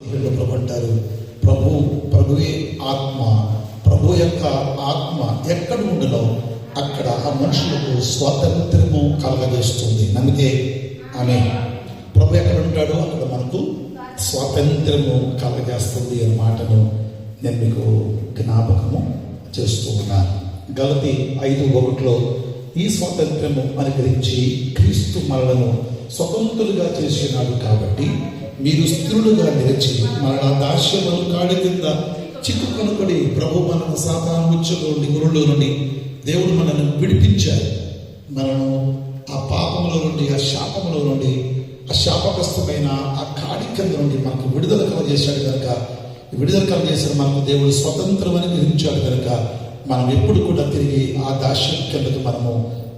ప్రభు అంటారు, ప్రభువే ఆత్మ. ప్రభు యొక్క ఆత్మ ఎక్కడ ఉండునో అక్కడ ఆ మనుషులకు స్వాతంత్రము కలగజేస్తుంది. నమ్మితే ఆమె ప్రభు ఎక్కడ ఉంటాడో అక్కడ మనకు స్వాతంత్రము కలగజేస్తుంది అనే మాటను నేను మీకు జ్ఞాపకము చేస్తూ ఉన్నాను. గలతీ 5:1 ఈ స్వాతంత్రము అనుగ్రహించి క్రీస్తు మనలను స్వతంత్రులుగా చేసినాడు కాబట్టి మీరు స్థిరులుగా నిలిచి మరణ దాస్యముల కాడి కింద చిక్కుకొనబడి ప్రభు మనను సాతాను ఉచ్చులో నుండి గురులో నుండి దేవుడు మనల్ని విడిపించారు. మనను ఆ పాపముల నుండి, ఆ శాపముల నుండి, ఆ శాపగ్రస్తమైన ఆ కాడి కింద నుండి మనకు విడుదల కలగజేశాడు కనుక, విడుదల కలగజేసిన మనకు దేవుడు స్వతంత్రం అని గ్రహించాడు కనుక మనం ఎప్పుడు కూడా తిరిగి ఆ దాస్యం కిందకు మనము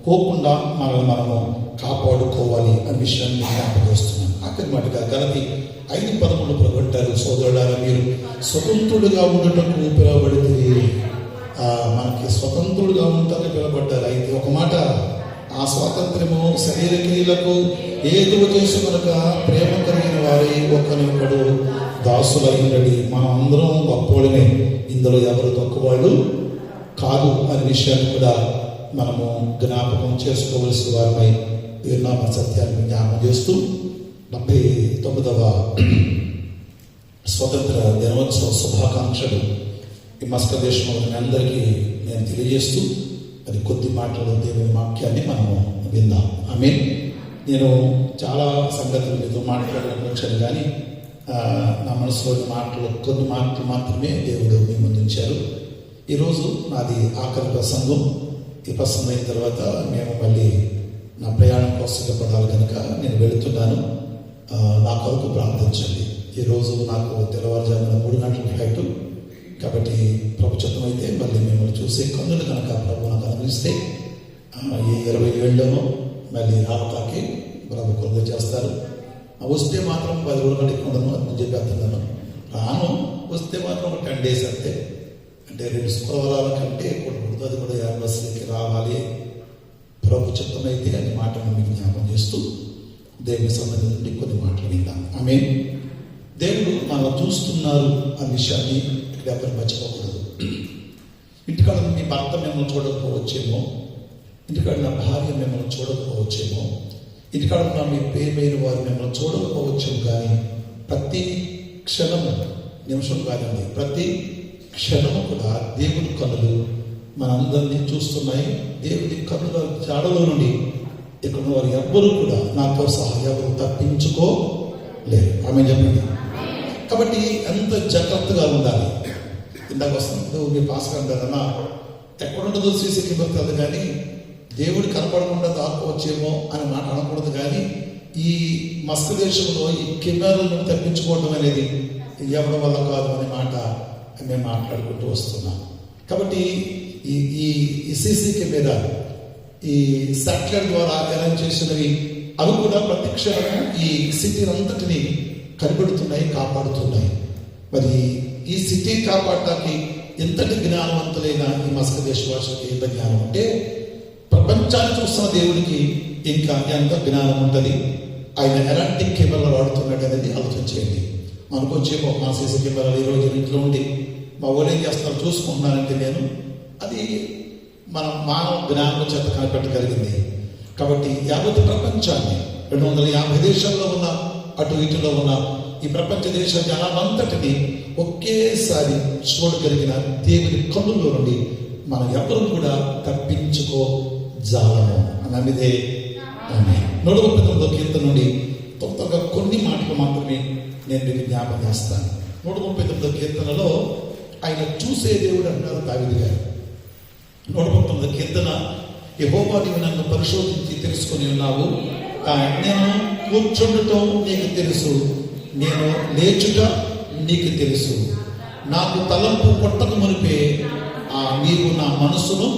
పోకుండా మనము కాపాడుకోవాలి అనే విషయాన్ని జ్ఞాపకం చేస్తున్నాను. ఆఖరి మాటగా గలతీ 5:13 ప్రభు అంటారు, సోదరులారా మీరు స్వతంత్రుడుగా ఉండటకు పిలువబడితే, మనకి స్వతంత్రుడుగా ఉండటానికి పిలువబడ్డారు. అయితే ఒక మాట, ఆ స్వాతంత్ర్యము శరీర క్రియలకు ఏదో చేసి కనుక ప్రేమ కలిగిన వారి ఒకరినొకడు దాసులైనడి. మనం అందరం గొప్పవాళ్ళమే, ఇందులో ఎవరు తక్కువవాళ్ళు కాదు అనే విషయాన్ని కూడా మనము జ్ఞాపకం చేసుకోవలసిన వారిపై వీరునామ సత్యాన్ని జ్ఞాపకం చేస్తూ 79వ స్వతంత్ర దినోత్సవ శుభాకాంక్షలు ఈ మస్కట్ దేశంలో అందరికీ నేను తెలియజేస్తూ అది కొద్ది మాటలు దేవుని వాక్యాన్ని మనము విందాం. ఆమేన్. నేను చాలా సంగతులు మీతో మాట్లాడాలనుకుంటాను, కానీ నా మనసులోని కొన్ని మాటలు మాత్రమే దేవుడు మీ ముందు ఉంచారు. ఈరోజు నాది ఆఖరి ప్రసంగం. ఈ ప్రసంగం అయిన తర్వాత మేము మళ్ళీ నా ప్రయాణం కోసం సిద్ధపడాలి కనుక నేను వెళుతున్నాను. నా కొరకు ప్రార్థించండి. ఈరోజు నాకు తెల్లవారుజామున 3 గంటల ఫ్లైట్ కాబట్టి ప్రభు చిత్తం అయితే మళ్ళీ మిమ్మల్ని చూసే కన్నులు కనుక ప్రభు నాకు అనుగ్రహిస్తే ఈ 20 ఏళ్ళలో మళ్ళీ రావటానికి ప్రభు కొద్ది చేస్తారు. వస్తే మాత్రం 10 రోజులు ఎక్కువ ఉండను అని చెప్పేస్తున్నాను. రాను, వస్తే మాత్రం ఒక 10 days అంతే. అంటే 2 శుక్రవారాల కంటే ఎక్కువ అది కూడా యానివర్సరీకి రావాలి ప్రభు చిత్తమైతే అనే మాటను మీకు జ్ఞాపకం చేస్తూ దేవుని సన్నిధి నుండి కొన్ని మాటలు విందాం. ఆమేన్. దేవుడు మనం చూస్తున్నారు అనే విషయాన్ని ఎవరు మర్చిపోకూడదు. ఇంటికాడ మీ భర్త మిమ్మల్ని చూడకపోవచ్చేమో, ఇంటికాడ నా భార్య మిమ్మల్ని చూడకపోవచ్చేమో, ఇంటికాడ ఉన్న మీ పేరైన వారు మిమ్మల్ని చూడకపోవచ్చేమో, కానీ ప్రతి క్షణము, నిమిషం కాదండి, ప్రతి క్షణము కూడా దేవుని కన్నులు మనందరినీ చూస్తున్నాయి. దేవుని కన్నుల జాడలో నుండి ఇక్కడ వారు ఎవ్వరూ కూడా నాతో సహా ఎవరు తప్పించుకోలేరు. ఆమె చెప్పండి. కాబట్టి ఎంత జాగ్రత్తగా ఉండాలి. ఇందాక వస్తుంది మీ పాస్టర్ అంటారన్నా, ఎక్కడుండదో సీసీ కెమెరా కాదు, కానీ దేవుడు కనపడకుండా దాక్కోవచ్చేమో అని మాట అనకూడదు. కానీ ఈ మస్క దేశంలో ఈ కెమెరాలను తప్పించుకోవడం అనేది ఎవరి వల్ల కాదు అనే మాట మేము మాట్లాడుకుంటూ వస్తున్నాం. కాబట్టి ఈ సీసీ కెమెరా, ఈ శాటిలైట్ ద్వారా అరేంజ్ చేసినవి అవి కూడా ప్రత్యక్షంగా ఈ సిటీ అంతటిని కనిపెడుతున్నాయి, కాపాడుతున్నాయి. మరి ఈ సిటీ కాపాడటానికి ఎంతటి జ్ఞానవంతులైన ఈ మస్క దేశవాసులకి ఎంత జ్ఞానం అంటే, ప్రపంచాన్ని చూస్తున్న దేవుడికి ఇంకా ఎంత జ్ఞానం ఉంటుంది, ఆయన ఎలాంటి కెమెరాలు వాడుతున్నాడు అనేది ఆలోచన చేయండి. అనుకోవచ్చేమో మా సీసీ కెమెరాలు ఈరోజు ఇంట్లో ఉండి మా ఊరు ఏం చేస్తున్నారు చూసుకుంటున్నానంటే నేను అది మన మానవ జ్ఞానం చేత కనిపెట్టగలిగింది. కాబట్టి యావత్ ప్రపంచాన్ని 250 దేశాల్లో ఉన్న అటు ఇటులో ఉన్న ఈ ప్రపంచ దేశ జనాలంతటిని ఒకేసారి చూడగలిగిన దేవుని కన్నుల్లో నుండి మనం ఎవరు కూడా తప్పించుకోజాలము అన్నదే. 139వ కీర్తన నుండి తొందరగా కొన్ని మాటలు మాత్రమే నేను మీకు జ్ఞాపకం చేస్తాను. 139వ కీర్తనలో ఆయన చూసే దేవుడు అంటారు దావీదు గారు. 139వ కీర్తన, యెహోవా నీవు నన్ను పరిశోధించి తెలుసుకొని ఉన్నావు, నేను కూర్చుండటం నీకు తెలుసు, నేను లేచుట నీకు తెలుసు, నాకు తలంపు కొట్టక మునిపే నీవు నా మనసును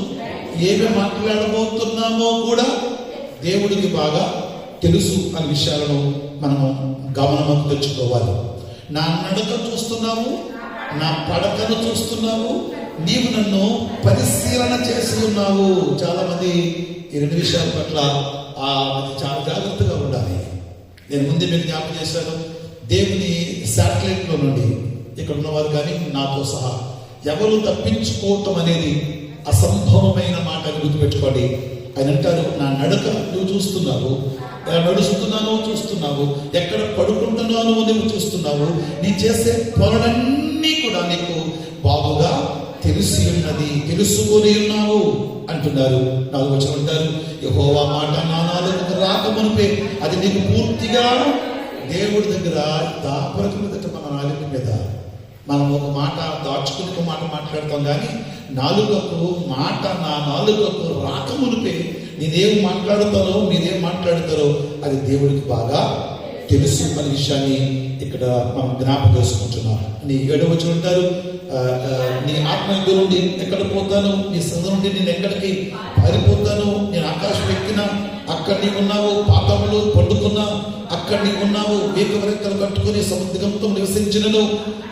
ఏమి మాట్లాడబోతున్నామో కూడా దేవుడికి బాగా తెలుసు అనే విషయాలను మనము గమనముకు తెచ్చుకోవాలి. నా నడక చూస్తున్నావు, నా పడకను చూస్తున్నావు, నీవు నన్ను పరిశీలన చేసి ఉన్నావు. చాలా మంది ఈ 2 విషయాల పట్ల చాలా జాగ్రత్తగా ఉండాలి. నేను ముందే మీకు జ్ఞాపకం చేశాను, దేవుని శాటిలైట్లో నుండి ఇక్కడ ఉన్నవారు కానీ నాతో సహా ఎవరు తప్పించుకోవటం అనేది అసంభవమైన మాట అని గుర్తుపెట్టుకోండి. ఆయన అంటారు, నా నడక నువ్వు చూస్తున్నావు, ఎలా నడుస్తున్నానో చూస్తున్నావు, ఎక్కడ పడుకుంటున్నానో నువ్వు చూస్తున్నావు, నీ చేసే పనులన్నీ కూడా నీకు బాగుగా తెలిసి ఉన్నది, తెలుసుకొని ఉన్నావు అంటున్నారు. నాకు వచ్చి అంటారు, యెహోవా మాట నా నాలుకకు రాకమునుపే అది నీకు పూర్తిగా దేవుడి దగ్గర దాపరకం మన నాలుక మీద మనం ఒక మాట దాచుకుని ఒక మాట మాట్లాడతాం, కానీ నాలుకకు మాట నా నాలుకకు రాకమునిపే నేనేం మాట్లాడుతానో మీరేం మాట్లాడతారో అది దేవుడికి బాగా తెలుసు అనే విషయాన్ని ఇక్కడ మనం జ్ఞాపకం చేసుకుంటున్నాం. నీ వచ్చి ఉంటారు, నీ ఆత్మ నుండి ఎక్కడ పోతాను, నీ సంఘ నుండి నేను ఎక్కడికి పారిపోతాను, నేను ఆకాశం ఎక్కినా అక్కడ నీ ఉన్నావు, పాపములు పండుకున్నా అక్కడ నీ ఉన్నావు, ఏకవరెక్కలు కట్టుకుని సముద్రంతో నివసించినను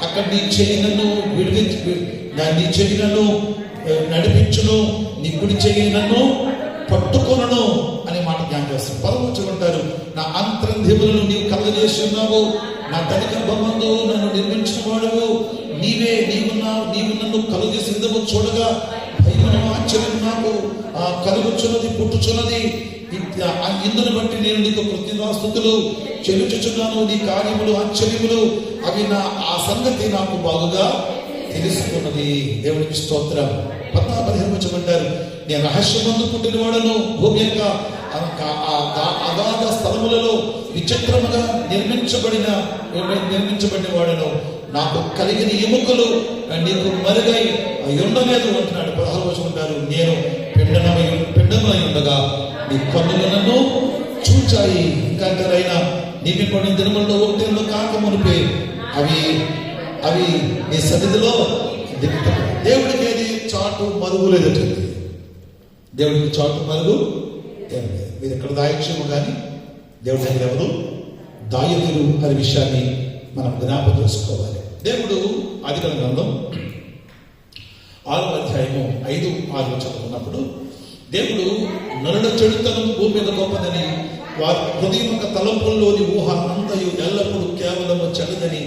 అక్కడ నీ చేయనను విడిపించి నీ చేయనను నడిపించును, నీ కుడి చేయనను పట్టుకొనను అనే మాట జ్ఞానం చేస్తాను. పదవచ్చుకుంటారు, నా అంతరంధ్యములను నీవు కలగజేసి ఉన్నావు, నా తల్లి గర్భమందు నన్ను నిర్మించిన వాడువు నీవే, నీవు నన్ను కలుగజేసి విధము చూడగా భయమును ఆశ్చర్యం నాకు కలుగుచున్నది పుట్టుచున్నది, ఇందును బట్టి నేను నీకు కృతజ్ఞతాస్తుతులు చెల్లించుచున్నాను, నీ కార్యములు ఆశ్చర్యములు అవి ఆ సంగతి నాకు బాగుగా తెలుసుకున్నది. దేవునికి స్తోత్రం. 14-15 వచ్చమంటారు, నేను రహస్యమందు పుట్టినవాడను, భూమి యొక్క అగాధ స్థలములలో విచిత్రముగా నిర్మించబడిన వాడను, నాకు కలిగిన ఎముకలు నీకు మరుగై ఉండలేదు అంటున్నాడు. 16 వచ్చమంటారు, నేను పిండమై ఉండగా నీ కన్నులు నన్ను చూచాయి. ఇంకా అంటారైనా నీకు కొన్ని దినములలో ఒకటి కాక మునిపే అవి నీ సన్నిధిలో దిగుతాయి. దేవుడికి ఏది చాటు మరుగు లేదంటే, దేవుడికి చాటు మరుగు ఏం లేదు. మీరు ఎక్కడ దాయక్షేమో కానీ దేవుడి దగ్గర ఎవరు దాయదులు అనే విషయాన్ని మనం జ్ఞాపకం చేసుకోవాలి. దేవుడు ఆదికాండ గ్రంథం 6వ అధ్యాయము 5-6 చదువుకున్నప్పుడు, దేవుడు నరుల చెడుతనం భూమి మీద గొప్పదని, వారి హృదయం యొక్క తలంపుల్లోని ఊహ అంతయు ఎల్లప్పుడూ కేవలము చెడ్డదని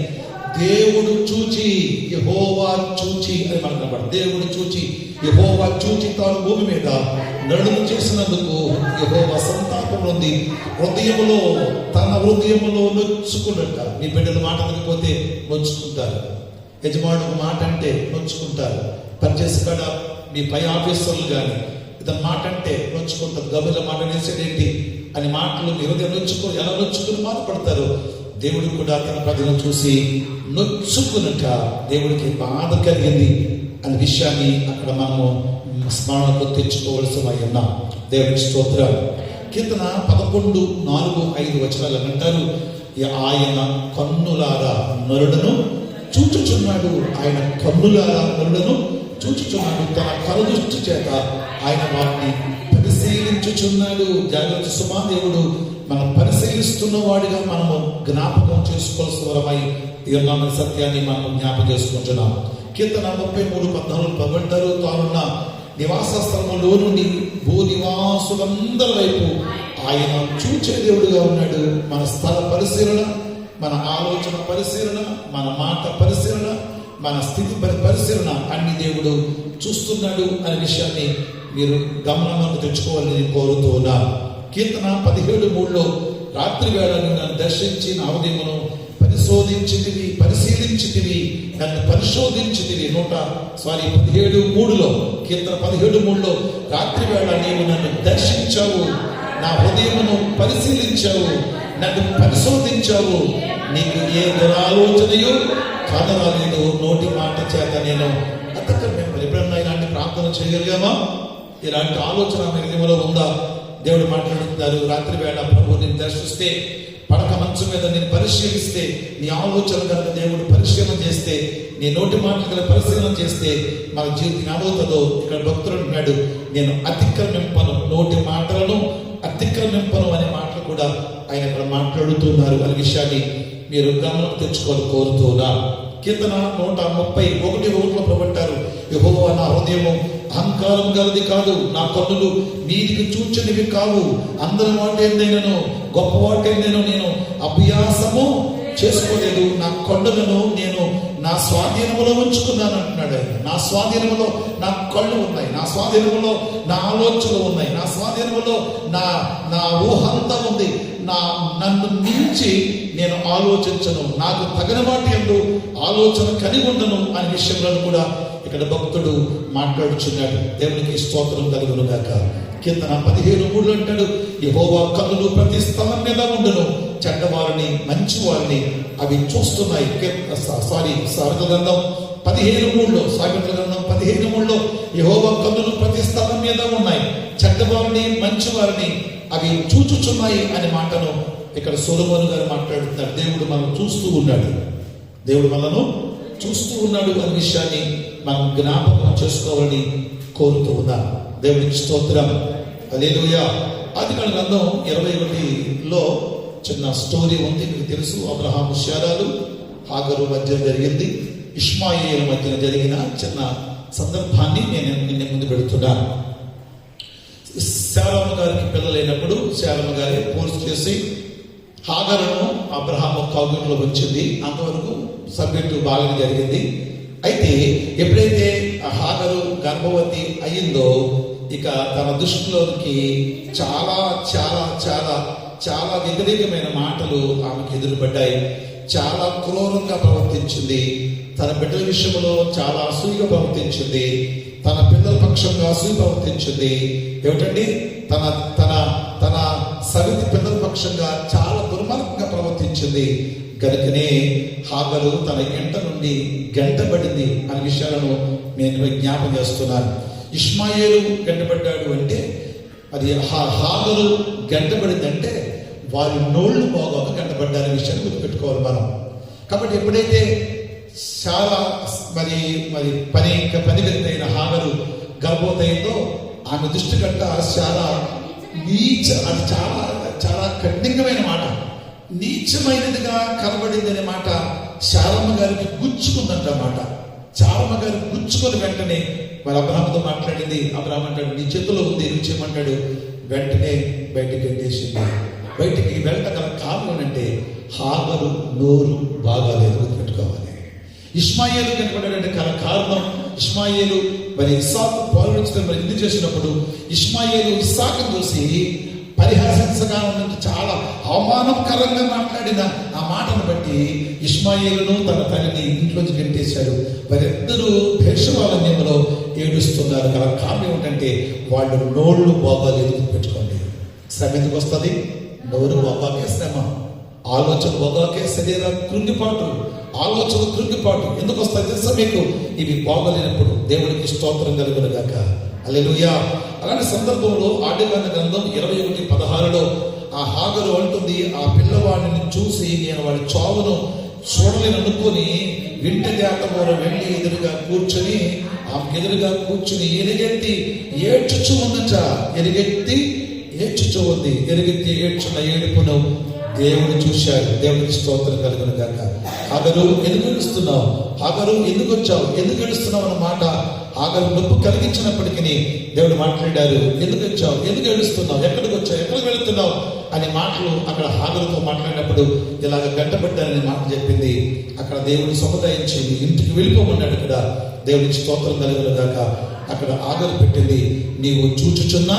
దేవుడు చూచి యెహోవా చూచి అని మనకు కనబడు. దేవుడు చూచి యెహోవా చూచి తాను భూమి మీద నరులను చేసినందుకు యెహోవా సంతాపం ఉంది, తన హృదయములో నొచ్చుకున్నట్ట. మీ బిడ్డల మాట వినకపోతే నొచ్చుకుంటారు, యజమానుడు మాట అంటే నొచ్చుకుంటారు, పనిచేసి కాడ మీ పై ఆఫీసర్లు కానీ ఇతని మాట అంటే నొచ్చుకుంటారు, గబుల మాట నేసేదేంటి అని మాటలు మీ హృదయం నొచ్చుకొని ఎలా నొచ్చుకుని బాధపడతారు. దేవుడు కూడా తన ప్రజలను చూసి నొచ్చుకున్నట్ట దేవుడికి బాధ కలిగింది అనే విషయాన్ని అక్కడ మనము స్మరణకు తెచ్చుకోవలసి ఉన్నాం. దేవుడి స్తోత్రం. కీర్తన 11:4-5 వచనాలు అంటారు, ఆయన కన్నులారా నరుడను చూచుచున్నాడు, ఆయన కన్నులారా నరుడను చూచుచున్నాడు, తన కనుదృష్టి చేత ఆయన వాటిని పరిశీలించుచున్నాడు. జాగ్రత్త సుమా, దేవుడు మనం పరిశీలిస్తున్న వాడిగా మనము జ్ఞాపకం చేసుకోవాల్సిన వరమై ఈ సత్యాన్ని మనం జ్ఞాపకం చేసుకుంటున్నాం. కీర్తన 33:14 అంటారు, తానున్న నివాస స్థలములో నుండి భూ నివాసులందరి వైపు ఆయన చూచే దేవుడుగా ఉన్నాడు. మన స్థల పరిశీలన, మన ఆలోచన పరిశీలన, మన మాట పరిశీలన, మన స్థితి పరిశీలన అన్ని దేవుడు చూస్తున్నాడు అనే విషయాన్ని మీరు గమనంలోకి తెచ్చుకోవాలని కోరుతూ ఉన్నారు. కీర్తన 17:3 రాత్రి వేళ నన్ను దర్శించి నా హృదయమును పరిశీలించితివి, నన్ను పరిశోధించితివి. 17:3 కీర్తన 17:3 రాత్రి వేళ నీవు నన్ను దర్శించావు, నా హృదయమును పరిశీలించావు, నన్ను పరిశోధించావు, నీకు ఏ దురాలోచనయు కనరాలేదు, నోటి మాట చేత నేను ఎప్పుడన్నా ఇలాంటి ప్రార్థన చేయగలిగామా? ఇలాంటి ఆలోచన మీ హృదయంలో ఉందా? దేవుడు మాట్లాడుతున్నారు, రాత్రి వేళ ప్రభు నేను దర్శిస్తే, పడక మంచం మీద నేను పరిశీలిస్తే, నీ ఆలోచన కనుక దేవుడు పరిశీలన చేస్తే, నీ నోటి మాటలు కనుక పరిశీలన చేస్తే మన జీవితం ఏమవుతుందో ఇక్కడ భక్తుడు అన్నాడు, నేను అతిక్రమింపను, నోటి మాటలను అతిక్రమింపను అనే మాటలు కూడా ఆయన ఇక్కడ మాట్లాడుతున్నారు అనే విషయాన్ని మీరు గమనం తెచ్చుకోవాలి కోరుతున్నారు. కీర్తన 131:1 ప్రభంటారు, యెహోవా నా హృదయము అహంకారం గలది కాదు, నా కన్నులు నీతికి చూచనివి కావు, అందరి వాటేందైనను గొప్ప వాటేందైనను నేను అభ్యాసము చేసుకోలేదు. నా కొండలను నేను నా స్వాధీనములో ఉంచుకున్నాను అంటున్నాడు ఆయన. నా స్వాధీనములో నా కళ్ళు ఉన్నాయి, నా స్వాధీనములో నా ఆలోచనలు ఉన్నాయి, నా స్వాధీనములో నా నా ఊహ అంతా ఉంది. నన్ను మించి నేను ఆలోచించను, నాకు తగిన వాటి యందు ఆలోచన కలిగి ఉండను అనే విషయంలో కూడా ఇక్కడ భక్తుడు మాట్లాడుచున్నాడు. దేవునికి స్తోత్రం కలుగును గాక. కీర్తన 15:3 అంటాడు, యెహోవా కన్నులు ప్రతి స్థలం మీద ఉండును, చెడ్డవారిని మంచి వారిని అవి చూస్తున్నాయి. సామెతల గ్రంథం 15:3 యెహోవా కన్నులు ప్రతి స్థలం మీద ఉన్నాయి, చెడ్డవారిని మంచి వారిని అవి చూచుచున్నాయి అనే మాటను ఇక్కడ సొలొమోను గారు మాట్లాడుతున్నారు. దేవుడు మనం చూస్తూ ఉన్నాడు, దేవుడు మనను చూస్తూ ఉన్నాడు అనే విషయాన్ని మనం జ్ఞాపకం చేసుకోవాలని కోరుతూ ఉన్నాం. దేవునికి స్తోత్రం. హల్లెలూయా. ఆదికాండ గ్రంథం 21లో చిన్న స్టోరీ ఉంది, మీకు తెలుసు. అబ్రహాము శారాలు హాగరు మధ్య జరిగింది, ఇష్మాయేలు మధ్యన జరిగిన చిన్న సందర్భాన్ని నేను నిన్న ముందు పెడుతున్నాను. శారమ్మ గారికి పిల్లలైనప్పుడు శారమ్మ గారి ఫోర్స్ చేసి హాగరును అబ్రహాము కౌగిట్లో వచ్చింది. అంతవరకు సబ్జెక్టు బాగానే జరిగింది. అయితే ఎప్పుడైతే హాగరు గర్భవతి అయ్యిందో ఇక తన దృష్టిలోకి చాలా చాలా చాలా చాలా వ్యతిరేకమైన మాటలు ఆమెకు ఎదురుపడ్డాయి. చాలా క్రూరంగా ప్రవర్తించింది. తన బిడ్డల విషయంలో చాలా అసూయగా ప్రవర్తించింది. తన పిల్లల పక్షంగా అసూయ ప్రవర్తించింది. ఏమిటండి, తన తన తన సవితి పిల్లల పక్షంగా చాలా దుర్మార్గంగా ప్రవర్తించింది. కనుకనే హాగరు తన ఇంట నుండి గంటబడింది అనే విషయాలను నేను జ్ఞాపం చేస్తున్నాను. ఇష్మాయేలు గంటబడ్డాడు అంటే అది హాగరు గంటబడిందంటే వారి నోళ్లు బాగోక గంటబడ్డారనే విషయాన్ని గుర్తుపెట్టుకోవాలి మనం. కాబట్టి ఎప్పుడైతే చాలా మరి మరి పని వ్యక్తి అయిన హాగరు గర్భవతయిందో ఆమె దృష్టి కంట చాలా అది చాలా చాలా కఠినమైన మాట, నీచమైనదిగా కనబడింది అనే మాట శారమ్మ గారికి గుచ్చుకుందంట మాట. శారమ్మ గారు గుచ్చుకొని వెంటనే మరి అబ్రహాముతో మాట్లాడింది. అబ్రహాం అంటాడు, నీ చేతిలో ఉంది, నువ్వు చేయమంటాడు. వెంటనే బయటికి వెళ్ళేసింది. బయటికి వెళ్ళగల కారణం అంటే హాగరు నోరు బాగాలేదు, గుర్తుపెట్టుకోవాలి. ఇష్మాయేలు కనపడాడంటే కారణం ఇష్మాయేలు మరి ఇస్సాకు పోరాడించడం మరి ఇది చేసినప్పుడు ఇష్మాయేలు ఇస్సాకును చూసి పరిహాసించగా ఉన్నట్టు చాలా అవమానకరంగా మాట్లాడిన ఆ మాటను బట్టి ఇష్మాయేలును తన తల్లిని ఇంట్లోంచి గెంటేశాడు. వారిద్దరూ భేషవాలన్యంలో ఏడుస్తున్నారు. కారణం ఏమిటంటే వాళ్ళు నోళ్ళు బాగాలేదు, పెట్టుకోండి. శ్రమ ఎందుకు వస్తుంది? నోరు బాగాకే శ్రమ, ఆలోచన బాగాకే శరీర కృంగిపాటు, ఆలోచన కృంగిపాటు ఎందుకు వస్తాయి తెలుసా మీకు? ఇవి బాగలేనప్పుడు. దేవుడికి స్తోత్రం కలుగును గాక. హల్లెలూయా. అలాంటి సందర్భంలో ఆదికాండ గ్రంథం 21:16 ఆ హాగరు అంటుంది, ఆ పిల్లవాడిని చూసి నేను వాడి చావును చూడలేని అనుకొని వింటి దేటమూర వెళ్ళి ఎదురుగా కూర్చొని ఆమెకు ఎదురుగా కూర్చుని ఎలుగెత్తి ఏడ్చుచు ఉందట. ఎలుగెత్తి ఏడ్చుచు ఉంది. ఎలుగెత్తి ఏడ్చున్న ఏడుపును దేవుడు చూశాడు. దేవుడికి స్తోత్రం కలుగును గాక. హాగరు ఎందుకు ఏడుస్తున్నావు? హాగరు ఎందుకు వచ్చావు? ఎందుకు ఏడుస్తున్నావు అన్నమాట హాగరు నొప్పి కలిగించినప్పటికీ దేవుడు మాట్లాడారు. ఎందుకు వచ్చావు? ఎందుకు ఏడుస్తున్నావు? ఎక్కడికి వచ్చావు? ఎక్కడికి వెళుతున్నావు అనే మాటలు అక్కడ హాగరుతో మాట్లాడినప్పుడు ఇలాగ గంటపడ్డానని మాట చెప్పింది. అక్కడ దేవుడు సముదాయించి ఇంటికి వెళ్ళిపోమన్నాడు. ఇక్కడ దేవుడికి స్తోత్రం కలుగును గాక. అక్కడ హాగరు పెట్టింది, నీవు చూచుచున్నా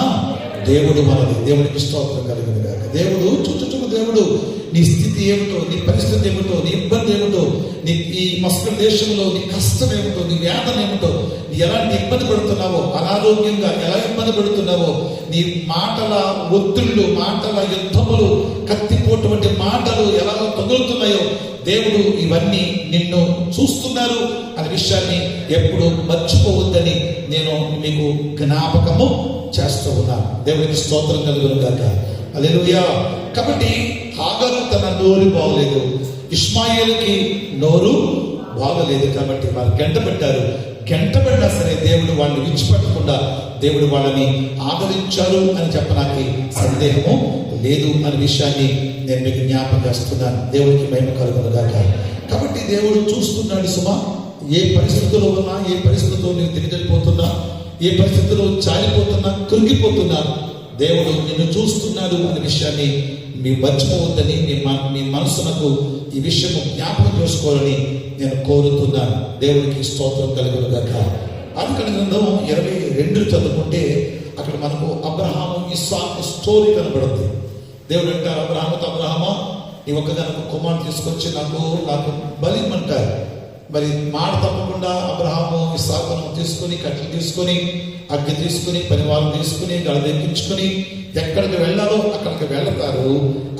దేవుడు మనది. దేవుడికి స్తోత్రం కలుగును గాక. దేవుడు చూచుచున్న దేవుడు. నీ స్థితి ఏమిటో, నీ పరిస్థితి ఏమిటో, నీ ఇబ్బంది ఏమిటో, నీ ఈ మస్కర్ దేశంలో నీ కష్టం ఏమిటో, నీ వేదన ఏమిటో, నీ ఎలాంటి ఇబ్బంది పడుతున్నావో, అనారోగ్యంగా ఎలా ఇబ్బంది పడుతున్నావో, నీ మాటల ఒత్తిళ్లు, మాటల యుద్ధములు, కత్తిపోటు వంటి మాటలు ఎలాగో తగులుతున్నాయో దేవుడు ఇవన్నీ నిన్ను చూస్తున్నారు అనే విషయాన్ని ఎప్పుడు మర్చిపోవద్దని నేను మీకు జ్ఞాపకము చేస్తూ ఉన్నాను. దేవుడికి స్తోత్రం కలుగును గాక. హల్లెలూయా. కాబట్టి హాగరు తన నోరు బాగలేదు, ఇష్మాయేలుకి నోరు బాగలేదు. కాబట్టి వారు గంటపడ్డారు. గంటపడినా సరే దేవుడు వాళ్ళని విడిచిపెట్టకుండా దేవుడు వాళ్ళని ఆదరించారు అని చెప్పడానికి సందేహము లేదు అనే విషయాన్ని నేను మీకు జ్ఞాపకం చేస్తున్నాను. దేవుడికి మహిమ కలుగును గాక. కాబట్టి దేవుడు చూస్తున్నాడు సుమా. ఏ పరిస్థితుల్లో ఉన్నా, ఏ పరిస్థితుల్లో నీవు దిగజరిపోతున్నా, ఏ పరిస్థితుల్లో చాలిపోతున్నా, కృంగిపోతున్నా, దేవుడు నిన్ను చూస్తున్నాడు అనే విషయాన్ని మీ మర్చిపోవద్దని మీ మనసునకు ఈ విషయము జ్ఞాపకం చేసుకోవాలని నేను కోరుతున్నాను. దేవునికి స్తోత్రం కలుగును గాక. ఆదికాండ గ్రంథం 22 చదువుకుంటే అక్కడ మనకు అబ్రహాము ఇస్సాకు స్టోరీ కనబడుతుంది. దేవుడు అంటారు అబ్రహాముతో, అబ్రహామా నీ ఒక్కదానికి కుమారుని తీసుకొచ్చి నాకు బలిమంటారు. మరి మాట తప్పకుండా అబ్రహాము ఇస్సాకును తీసుకుని, కట్టెలు తీసుకొని, అగ్గి తీసుకుని, పనివాళ్ళు తీసుకుని, గడదెక్కించుకొని ఎక్కడికి వెళ్ళాలో అక్కడికి వెళ్తారు.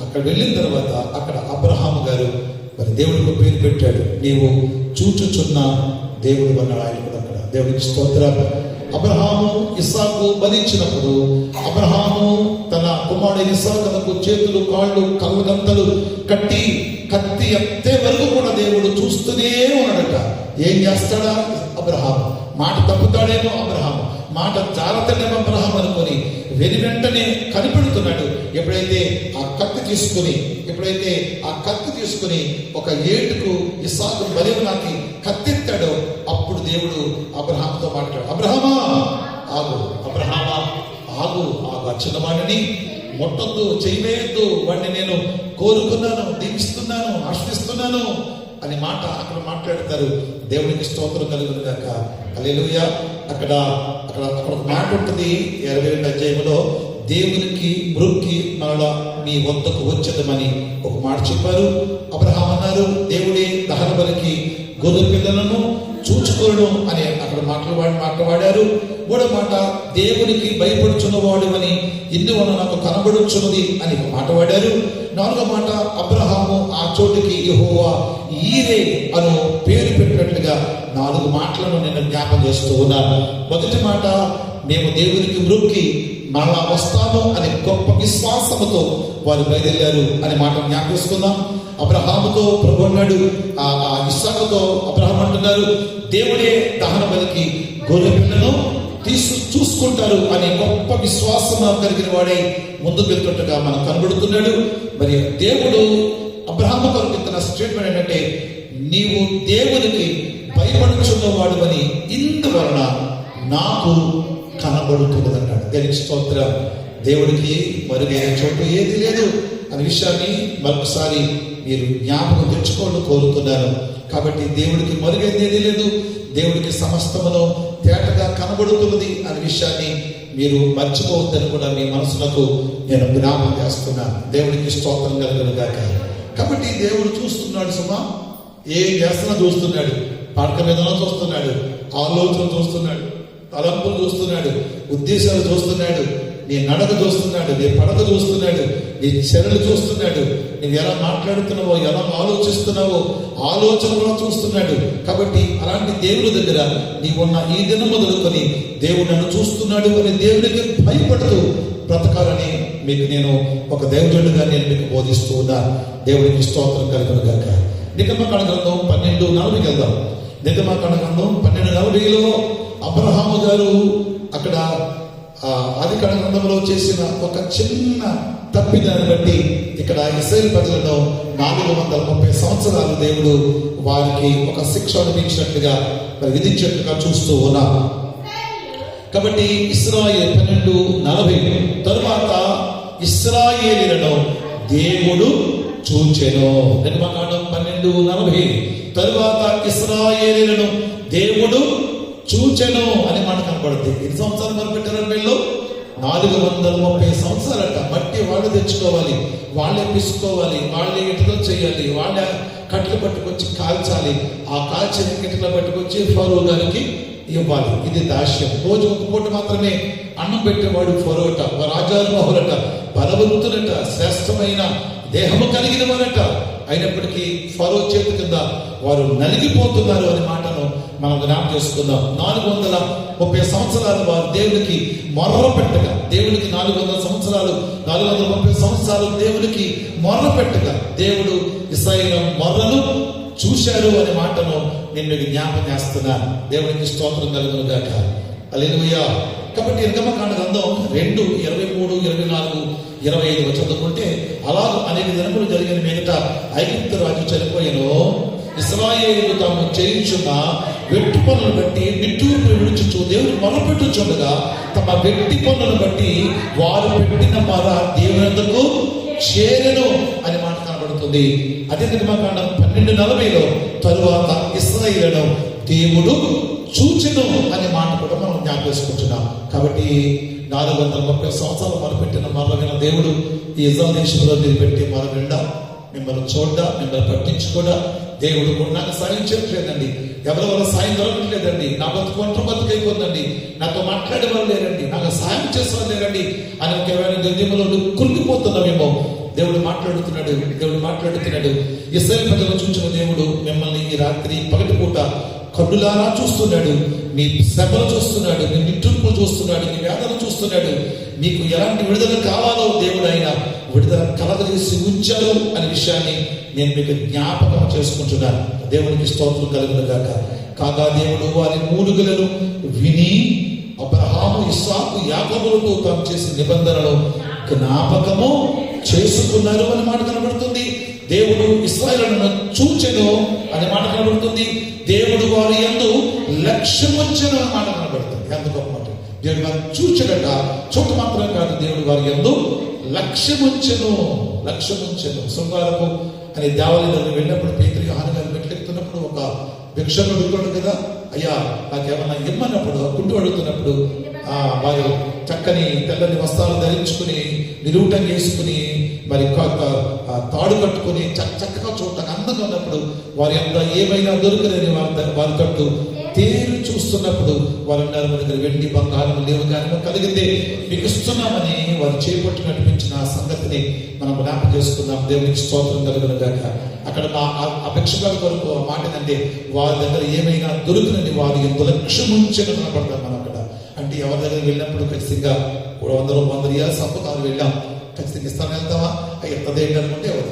అక్కడ వెళ్ళిన తర్వాత అక్కడ అబ్రహాము గారు మరి దేవుడికి పేరు పెట్టాడు, నీవు చూచుచున్న దేవుడు అన్నాడు. ఆయన కూడా అక్కడ దేవుడికి స్తోత్రం. అబ్రహాము ఇస్సాకు బలిచ్చినప్పుడు అబ్రహాము తన కుమారుడు ఇస్సాకునకు చేతులు, కాళ్ళు, కళ్ళగంతలు కట్టి కత్తి ఎత్తే వరకు కూడా దేవుడు చూస్తూనే ఉన్నాడట. ఏం చేస్తాడా అబ్రహాము? మాట తప్పుతాడేమో అబ్రహాము, మాట జాగ్రత్తనేమో అబ్రహాం అనుకొని వెంటనే కనిపెడుతున్నాడు. ఎప్పుడైతే ఆ కత్తి తీసుకుని ఒక ఏటుకు ఇస్సాకు బలివనాకి కత్తెత్తాడో అప్పుడు దేవుడు అబ్రహాముతో మాట్లాడు, అబ్రహామా ఆగు, అబ్రహామా ఆగు, ఆ చిన్నవాడిని ముట్టొద్దు, చేయవేయద్దు, వాడిని నేను కోరుకున్నాను, దీవిస్తున్నాను, ఆశ్రయిస్తున్నాను అని మాట అక్కడ మాట్లాడతారు. దేవునికి స్తోత్రం కలుగును గాక. హల్లెలూయా. అక్కడ ఒక మాట ఉంటుంది 22వ అధ్యాయంలో, దేవునికి మృక్కి మరలా మీ వద్దకు వచ్చేదమని ఒక మాట చెప్పారు. అబ్రహాం అన్నారు, దేవుడే దహన బలికి గొర్రె పిల్లలను చూచుకోవడం అని అక్కడ మాట్లాడారు. మూడో మాట, దేవునికి భయపడుచున్నవాడు అని ఇందువల్ల నాకు కనబడుచున్నది అని మాట వాడారు. నాలుగో మాట, అబ్రహాము ఆ చోటుకి యెహోవా ఈరే అను పేరు పెట్టినట్లుగా 4 మాటలను నేను జ్ఞాపం చేస్తూ ఉన్నాను. మొదటి మాట, మేము దేవునికి మృక్కి మరలా వస్తాము అనే గొప్ప విశ్వాసముతో వారు బయలుదేరారు అనే మాట జ్ఞాపం చేసుకుందాం. అబ్రహాముతో ప్రభు అన్నాడు, ఆ ఇస్సాకుతో అబ్రహాం అంటున్నారు, దేవుడే దహన బలికి గొర్రె పిల్లను చూసుకుంటారు అనే గొప్ప విశ్వాసం కలిగిన వాడే ముందుకు వెళ్తున్నట్టుగా మనకు కనబడుతున్నాడు. మరి దేవుడు అబ్రహాము కొరకు ఇస్తున్న స్టేట్మెంట్ ఏంటంటే, నీవు దేవునికి భయపడుచున్నవాడు అని ఇందువలన నాకు కనబడుతున్నది అన్నాడు. దేవునికి స్తోత్రం. దేవుడికి మరుగైన చోటు ఏది లేదు అనే విషయాన్ని మరొకసారి మీరు జ్ఞాపకం తెచ్చుకోవాలని కోరుతున్నాను. కాబట్టి దేవుడికి మరుగైనది ఏది లేదు, దేవుడికి సమస్తమును తేటగా కనబడుతున్నది అనే విషయాన్ని మీరు మర్చిపోవద్దని కూడా మీ మనసులకు నేను జ్ఞాపకం చేస్తున్నాను. దేవుడికి స్తోత్రం కలుగును గాక. కాబట్టి దేవుడు చూస్తున్నాడు సుమా, ఏం చేస్తున్నా చూస్తున్నాడు, పడక మీద చూస్తున్నాడు, ఆలోచన చూస్తున్నాడు, తలంపులు చూస్తున్నాడు, ఉద్దేశాలు చూస్తున్నాడు, నీ నడక చూస్తున్నాడు, నీ పడక చూస్తున్నాడు, నీ చర్యలు చూస్తున్నాడు, నువ్వు ఎలా మాట్లాడుతున్నావో, ఎలా ఆలోచిస్తున్నావో ఆలోచన కూడా చూస్తున్నాడు. కాబట్టి అలాంటి దేవుడి దగ్గర నీవున్న ఈ దినం మొదలుకొని దేవుడు నన్ను చూస్తున్నాడు అని దేవుడికి భయపడుతూ బ్రతకాలని మీకు నేను ఒక దేవుడిగా నేను మీకు బోధిస్తూ ఉన్నా. దేవుడికి స్తోత్రం కలుగును గాక. నిర్గమకాండ గ్రంథం 12:40 వెళ్దాం. నిర్గమకాండ గ్రంథం 12:40లో అబ్రహాము గారు అక్కడ ఆదికాండ గ్రంథంలో చేసిన ఒక చిన్న తప్పిదాన్ని బట్టి ఇక్కడ ఇశ్రాయేలు ప్రజలను 430 సంవత్సరాలు దేవుడు వారికి ఒక శిక్ష విధించినట్లుగా విధించినట్లుగా చూస్తూ ఉన్నాం. కాబట్టి ఇశ్రాయేలు 12:40 తరువాత ఇశ్రాయేలీయులను దేవుడు చూచెను. నిర్గమకాండం 12:40 తరువాత ఇశ్రాయేలీయులను దేవుడు చూచెను అనే మాట కనపడుతుంది. 8 సంవత్సరాలు మొదలుపెట్టారు వీళ్ళు, 430 సంవత్సరాలట. మట్టి వాళ్ళు తెచ్చుకోవాలి, వాళ్ళే పిసుకోవాలి, వాళ్ళే ఇటులో చేయాలి, వాళ్ళ కట్టెలు పట్టుకొచ్చి కాల్చాలి, ఆ కాల్చిన గిట్టెలు పట్టుకొచ్చి ఫరో గారికి ఇవ్వాలి. ఇది దాస్యం. రోజు ఒక పూట మాత్రమే అన్నం పెట్టేవాడు ఫరోట, రాజారోహులట, బలవంతులట, శ్రేష్టమైన దేహము కలిగిన వారట. అయినప్పటికీ ఫరో చేతి కింద వారు నలిగిపోతున్నారు అనే మాటను మనం జ్ఞాపకం చేసుకుందాం. 430 సంవత్సరాలు వారు దేవునికి మొర్ర పెట్టగా, దేవునికి 430 సంవత్సరాలు దేవునికి మొర్ర పెట్టగా దేవుడు ఇశ్రాయేలు మొర్రను చూశారు అనే మాటను నేను మీకు జ్ఞాపకం చేస్తున్నాను. దేవునికి స్తోత్రం కలుగును గాక. హల్లెలూయా. కాబట్టి నిర్గమకాండ గ్రంథం 2, 23, 24, 25 చదువుకుంటే, అలా అనేక దినములు జరిగిన మీదట ఐగుప్తు రాజు చనిపోయాను. ఇశ్రాయేలీయులు తాము చేయించున్న వెట్టి పనులను బట్టి నిట్టూర్పు విడుచుచు దేవుడు మొరపెట్టుచుండగా తమ వెట్టి పనులను బట్టి వారు పెట్టిన మొర దేవుని వద్దకు చేరెను అని మాట కనబడుతుంది. కనబడుతుంది. అదే నిర్మాకాండం 12:40 తరువాత ఇశ్రాయేలును దేవుడు చూచెను అనే మాట కూడా మనం జ్ఞాపకం చేసుకుంటున్నాం. కాబట్టి 430 సంవత్సరాలు మొదలుపెట్టిన మరలైన దేవుడు ఈ ఇజ్రాయెల్ దేశంలో నిలబెట్టి మరవిండా మిమ్మల్ని చూడ్డా, మిమ్మల్ని పట్టించుకోడా, దేవుడు కూడా నాకు సాయం చేయట్లేదండి, ఎవరి వల్ల సాయం దొరకట్లేదండి, నా బతుకైపోతుందండి, నాతో మాట్లాడే వాళ్ళు లేరండి, నాకు సాయం చేసేవాళ్ళు లేరండి అని ఒకవేళ నిర్ణయంలో కృంగిపోతున్నామేమో. దేవుడు మాట్లాడుతున్నాడు. ఇశ్రాయేలు ప్రజలను చూసిన దేవుడు మిమ్మల్ని ఈ రాత్రి పగటిపూట కన్నులారా చూస్తున్నాడు. మీ శ్రమలు చూస్తున్నాడు, మీ నిట్టూర్పులు చూస్తున్నాడు, మీ వేదనలు చూస్తున్నాడు. మీకు ఎలాంటి విడుదల కావాలో దేవుడు ఆయన విడుదల కలగజేసి ఉంచాడు అనే విషయాన్ని నేను మీకు జ్ఞాపకం చేసుకుంటున్నాను. దేవునికి స్తోత్రం కలుగును గాక. కాగా దేవుడు వారి మూలుగులను విని అబ్రహాము, ఇస్సాకు, యాకోబులతో తాము చేసిన నిబంధనలు జ్ఞాపకము చేసుకున్నారు అనే మాట కనబడుతుంది. దేవుడు ఇశ్రాయేలును చూచెను అనే మాట కనబడుతుంది. దేవుడు వారి యందు లక్ష్యముంచెను అనే మాట కనబడుతుంది. ఎంత గొప్ప మాట! దేవుడు వారిని చూచెడట, చూట మాత్రమే కాదు, దేవుడు వారి యందు లక్ష్యముంచెను. శృంగారపు అనే దేవాలయంలో వెళ్ళినప్పుడు పేతురు, యోహాను గారు మెట్లెక్కుతున్నప్పుడు ఒక భిక్షకుడు అడుగుతాడు కదా, అయ్యా నాకేమన్నా ఇమ్మన్నప్పుడు, గుడ్డు అడుగుతున్నప్పుడు వారు చక్కని తెల్లని వస్త్రాలు ధరించుకుని, నిలువుటం వేసుకుని, మరి తాడు కట్టుకుని చక్కగా చూడటానికి అందంగా ఉన్నప్పుడు వారి అంతా ఏమైనా దొరకలేని వారి కట్టు తేరు చూస్తున్నప్పుడు వారు అన్నారు, మన దగ్గర వెండి బంగారం లేవు కానీ కలిగితే మీకు ఇస్తున్నామని వారు చేపట్టి నడిపించిన సంగతిని మనం జ్ఞాపకం చేసుకున్నాం. దేవునికి స్తోత్రం కలుగును గాక. అక్కడ అపేక్షకుల కొరకు ఆ మాట ఏంటంటే వారి దగ్గర ఏమైనా దొరుకునని వారి దుర్లక్ష్యముంచెను కనపడతాం మనం అక్కడ. అంటే ఎవరి దగ్గర వెళ్ళినప్పుడు ఖచ్చితంగా 100 రియాల్స్ అప్పుతారు వెళ్ళాం, ఖచ్చితంగా ఇస్తాను వెళ్తావా, ఎంతదేంటి అనుకుంటే ఎవరు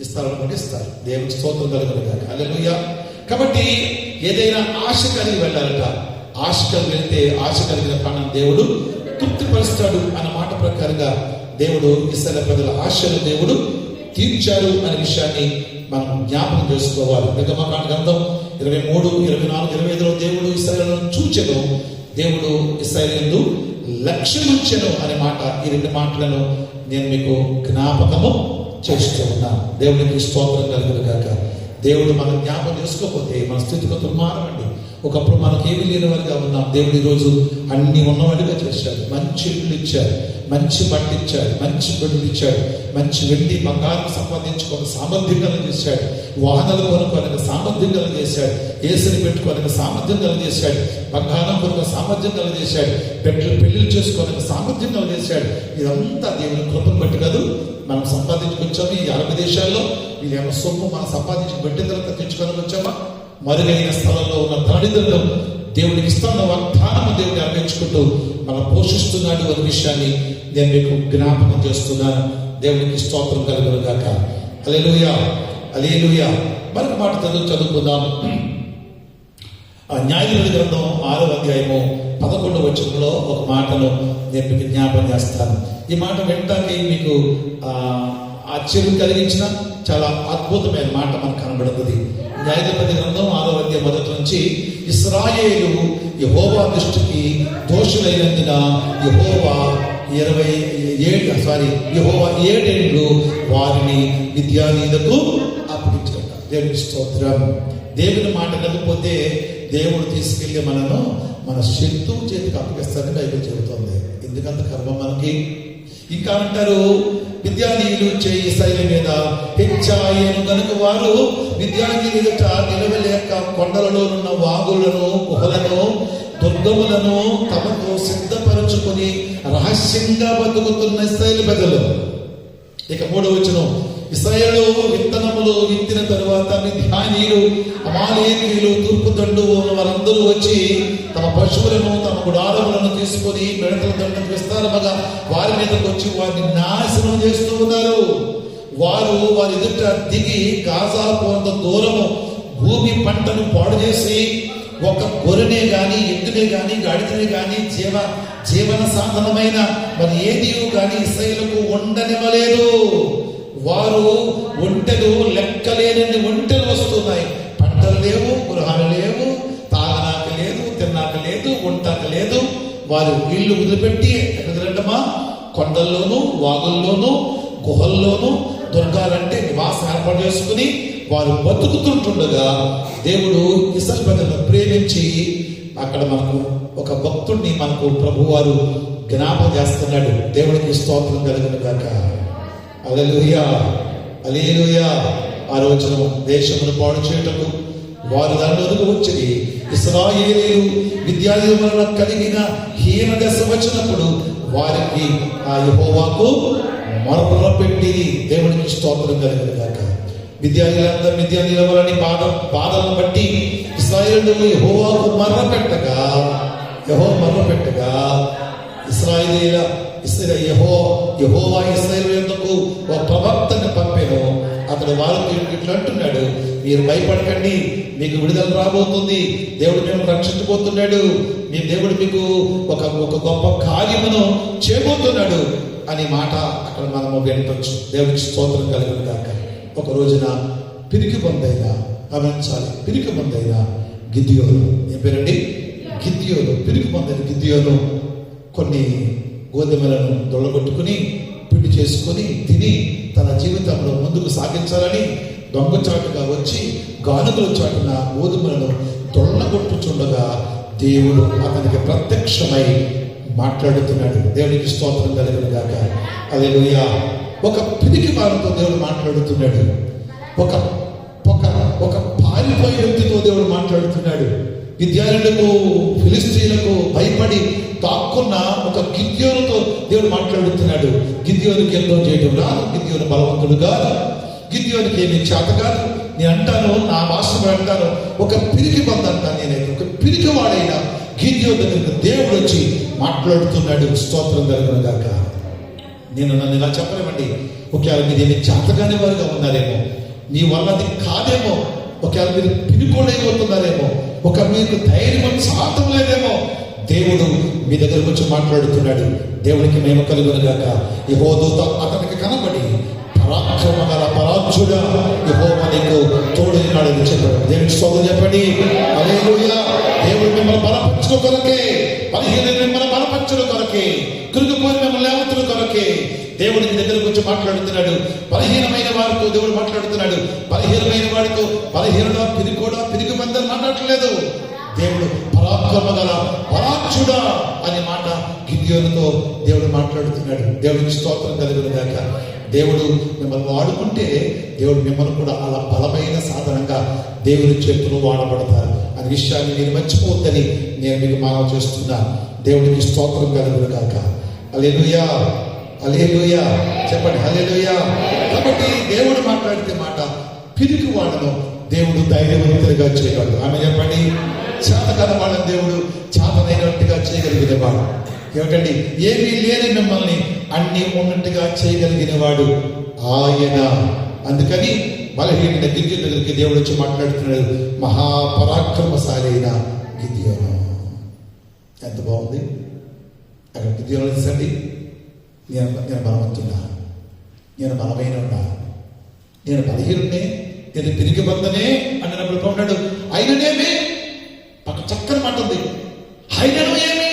ఇస్తారనుకుంటే ఇస్తారు. దేవునికి స్తోత్రం కలుగును గాక. హల్లెలూయా. కాబట్టి ఏదైనా ఆశ కలిగి వెళ్ళాలట. ఆశ కలిగి వెళ్తే ఆశ కలిగిన ప్రాణం దేవుడు తృప్తిపరుస్తాడు అన్న మాట ప్రకారంగా దేవుడు ఇశ్రాయేలు ప్రజల ఆశలు దేవుడు తీర్చారు అనే విషయాన్ని మనం జ్ఞాపకం చేసుకోవాలి. నిర్గమకాండ గ్రంథం 23, 24, 25 దేవుడు ఇశ్రాయేలును చూచెను, దేవుడు ఇశ్రాయేలు లక్ష్యముంచెను అనే మాట, ఈ 2 మాటలను నేను మీకు జ్ఞాపకము చేస్తూ ఉన్నాను. దేవుడికి స్తోత్రం కలుగును గాక. దేవుడు మనం జ్ఞాపకం చేసుకోకపోతే మన స్థితిగతులు మారవండి. ఒకప్పుడు మనకేమీ లేని వారిగా ఉన్నాం. దేవుడు ఈరోజు అన్ని ఉన్నవాడిగా చేశాడు. మంచి ఇల్లు ఇచ్చాడు, మంచి బట్ట ఇచ్చాడు, మంచి బిడ్డలు ఇచ్చాడు, మంచి వెండి బంగారం సంపాదించుకోవడానికి సామర్థ్యం చేశాడు, వాహనాలు కొనుక్కోవాలని సామర్థ్యం చేశాడు, ఏసుని పెట్టుకోవాలని సామర్థ్యం చేశాడు, బంగారం కొనుక సామర్థ్యం చేశాడు, పెళ్లిళ్ళు చేసుకోవాలని సామర్థ్యం చేశాడు. ఇదంతా దేవుని కృపను బట్టి కాదు మనం సంపాదించుకొచ్చాము. ఈ 60 దేశాల్లో వీళ్ళేమో సొమ్ము మనం సంపాదించి బట్టి తర్వాత తెచ్చుకొని వచ్చామా? మరుగైన స్థలంలో ఉన్న తల్లిదండ్రులు దేవుడికి ఇస్తున్న వాగ్దానం దేవుడిని అర్పించుకుంటూ మనం పోషిస్తున్నాడు అనే విషయాన్ని నేను మీకు జ్ఞాపకం చేస్తున్నాను. దేవుడికి స్తోత్రం కలుగును గాక. హల్లెలూయా, హల్లెలూయా. మరొక మాట చదువుకుందాం. న్యాయాధిపతి గ్రంథం 6వ అధ్యాయము 11వ వచనంలో ఒక మాటను నేను మీకు జ్ఞాపకం చేస్తాను. ఈ మాట వినటానికి మీకు ఆశ్చర్యం కలిగించిన చాలా అద్భుతమైన మాట మనకు కనబడుతుంది. న్యాయాధిపతి గ్రంథం 6వ అధ్యాయం 1 నుంచి ఇశ్రాయేలు యెహోవా దృష్టికి దోషులైనందున యెహోవా 7 ఏళ్ళు వారిని మిద్యానీయులకు అప్పగించాడు. దేవుని స్తోత్రం. దేవుని మాట లేకపోతే దేవుడు తీసుకెళ్లి మనను మన శత్రువు చేతికి అప్పగిస్తారని బైబిల్ చెబుతుంది. ఎందుకంత కర్మ మనకి. ఇంకా అంటారు, మిద్యానీయులు చేయి శైలి మీద హెచ్చాయను కనుక వారు మిద్యానీయులట నిలవలేక కొండలలో ఉన్న వాగులను, గుహలను, దుర్గములను తమకు సిద్ధపరచుకుని రహస్యంగా బతుకుతున్న ఇశ్రాయేలు ప్రజలు. ఇక 3వ వచనం, ఇశ్రాయేలు విత్తనములు విత్తిన తరువాత మిద్యానీయులు, అమాలేకీయులు, తూర్పు దండు వారందరూ వచ్చి తమ పశువులను, తమ గుడారములను తీసుకొని మిడతల దండకు విస్తారముగా వారి మీదకి వచ్చి వారిని నాశనం చేస్తూ ఉన్నారు. వారు వారి ఎదుట దిగి గాజా పోంత దూరము భూమి పంటను పాడు చేసి ఒక గొర్రెనే గాని, ఎద్దునే గాని, గాడిదనే గాని, జీవన సాధనమైన మరి ఏది గాని ఇశ్రాయేలుకు ఉండనివ్వలేదు. వారు ఒంటెలు, లెక్కలేని ఒంటెలు వస్తున్నాయి. పంటలు లేవు, గృహాలు లేవు, తాగనాక లేదు, తిన్నాక లేదు, వంటాక లేదు. వారు ఇల్లు వదిలిపెట్టి ఎక్కడమా కొండల్లోనూ, వాగుల్లోనూ, గుహల్లోనూ, దుర్గాలంటే నివాసం ఏర్పాటు చేసుకుని వారు బతుకుతుంటుండగా దేవుడు ఇశ్రాయేలు ప్రజలను ప్రేమించి అక్కడ మనకు ఒక భక్తుడిని మనకు ప్రభువారు జ్ఞాపకం చేస్తున్నాడు. దేవుడికి స్తోత్రం కలుగును గాక. హల్లెలూయా, హల్లెలూయా. ఆ రోజున దేశమును పాడు చేయుటకు వారు దానిలోకి వచ్చి ఇశ్రాయేలీయులు విద్యార్థుల వలన కలిగిన హీన దశ వచ్చినప్పుడు వారికి ఆ యెహోవాకు మొరపెట్టి దేవునికి స్తోత్రం కలుగును గాక. మిద్యానీయుల వలని బాధలను బట్టి ఇశ్రాయేలీయులు యెహోవాకు మొరపెట్టగా యెహోవా ఇశ్రాయేలీయులకు ఒక ప్రవక్తని పంపెను. అతడు వారితో ఇట్లా అంటున్నాడు, మీరు భయపడకండి, మీకు విడుదల రాబోతుంది, దేవుడు మేము రక్షించబోతున్నాడు, మీ దేవుడు మీకు ఒక గొప్ప కార్యమును చేయబోతున్నాడు అనే మాట అక్కడ మనము వినవచ్చు. దేవుడికి స్తోత్రం కలుగును గాక. ఒక రోజున పిరికి బందైన గమనించాలి, పిరికి బందైన గిద్యోను, ఏం పేరండి? గిద్యోను. పిరికి బందైన గిద్యోను కొన్ని గోధుమలను దొల్లగొట్టుకుని పిండి చేసుకొని తిని తన జీవితంలో ముందుకు సాగించాలని దొంగచాటుగా వచ్చి గానుగల చాటున గోధుమలను దొల్లగొట్టుచుండగా దేవుడు అతనికి ప్రత్యక్షమై మాట్లాడుతున్నాడు. దేవునికి స్తోత్రం కలుగును గాక. హల్లెలూయా. ఒక పిరికి వారితో దేవుడు మాట్లాడుతున్నాడు. ఒక పారిపోయే వ్యక్తితో దేవుడు మాట్లాడుతున్నాడు. విద్యార్థులకు ఫిలిస్తీన్లకు భయపడి దాక్కున్న ఒక గిద్యోనుతో దేవుడు మాట్లాడుతున్నాడు. గిద్యోనుకి యుద్ధం చేయడం రాదు, గిద్యోను బలవంతుడు కాదు, గిద్యోనుకి ఏమి చేత కాదు. నేను అంటాను, నా భాషలో అంటాను, ఒక పిరికి బంధ అంటాను నేనైతే. ఒక పిరికి వాడైన గిద్యోను దగ్గరికి దేవుడు వచ్చి మాట్లాడుతున్నాడు. స్తోత్రం కలుగును గాక. నన్ను ఇలా చెప్పలేమండి. ఒకవేళ మీరు ఏమి చేతగానే వారుగా ఉన్నారేమో, మీ వల్ల అది కాదేమో, ఒకవేళ మీరు పినుకోలేకపోతున్నారేమో, ఒక మీకు ధైర్యం శాతం లేదేమో, దేవుడు మీ దగ్గరకు వచ్చి మాట్లాడుతున్నాడు. దేవునికి మేము కలుగును గాక. యెహోవా అతనికి కనబడి పరాక్రమగల పరాజుడా యెహోవా నీకు తోడున్నాడని చెప్పాడు. దేవునికి స్తోత్రం చెప్పండి. హల్లెలూయా. దేవుడు మిమ్మల్ని బలపరచడం కొరకే, బలహీనులను మిమ్మల్ని బలపరచడం కొరకే, కృంగిపోయిన మిమ్మల్ని లేవనెత్తడం కొరకే దేవుడికి దగ్గరకు వచ్చి మాట్లాడుతున్నాడు. బలహీనమైన వారితో దేవుడు మాట్లాడుతున్నాడు. బలహీనమైన వాడితో బలహీనుడా, పిరికి బంధం మాట్లాడట్లేదు. దేవుడు పరాక్రమగల పరాజుడా అనే మాట గిద్యోనుతో దేవుడు మాట్లాడుతున్నాడు. దేవుడికి స్తోత్రం కలుగును గాక. దేవుడు మిమ్మల్ని వాడుకుంటే దేవుడు మిమ్మల్ని కూడా అలా బలమైన సాధనంగా దేవుని చేతులు వాడబడతారు అనే విషయాన్ని నేను మర్చిపోవద్దని నేను మీకు మనవి చేస్తున్నా. దేవుడికి స్తోత్రం కలుగును గాక. హల్లెలూయా, హల్లెలూయా. చెప్పండి హల్లెలూయా. కాబట్టి దేవుడు మాట్లాడితే మాట పిరికి వాడను దేవుడు ధైర్యవంతులుగా చేయగలడు. ఆమె చెప్పండి. చేతకాని వాళ్ళని దేవుడు చేతనైనట్టుగా చేయగలిగిన వాడు. ఏమిటండి? ఏమీ లేని మిమ్మల్ని అన్ని ఉన్నట్టుగా చేయగలిగిన వాడు ఆయన. అందుకని బలహీన గిద్యోను దగ్గరికి దేవుడు వచ్చి మాట్లాడుతున్నాడు. మహాపరాక్రమశాలి అయిన గిద్యోను. ఎంత బాగుంది అక్కడ గిద్యోను తెలుసండి. నేను బలవంతున్నా, నేను బలమైన ఉన్నా, నేను బలహీనుడే, నేను తిరిగి బందనే అన్నప్పుడు ఉన్నాడు. అయిననేమి పక్క చక్కని మాట ఉంది. అయినను ఏమి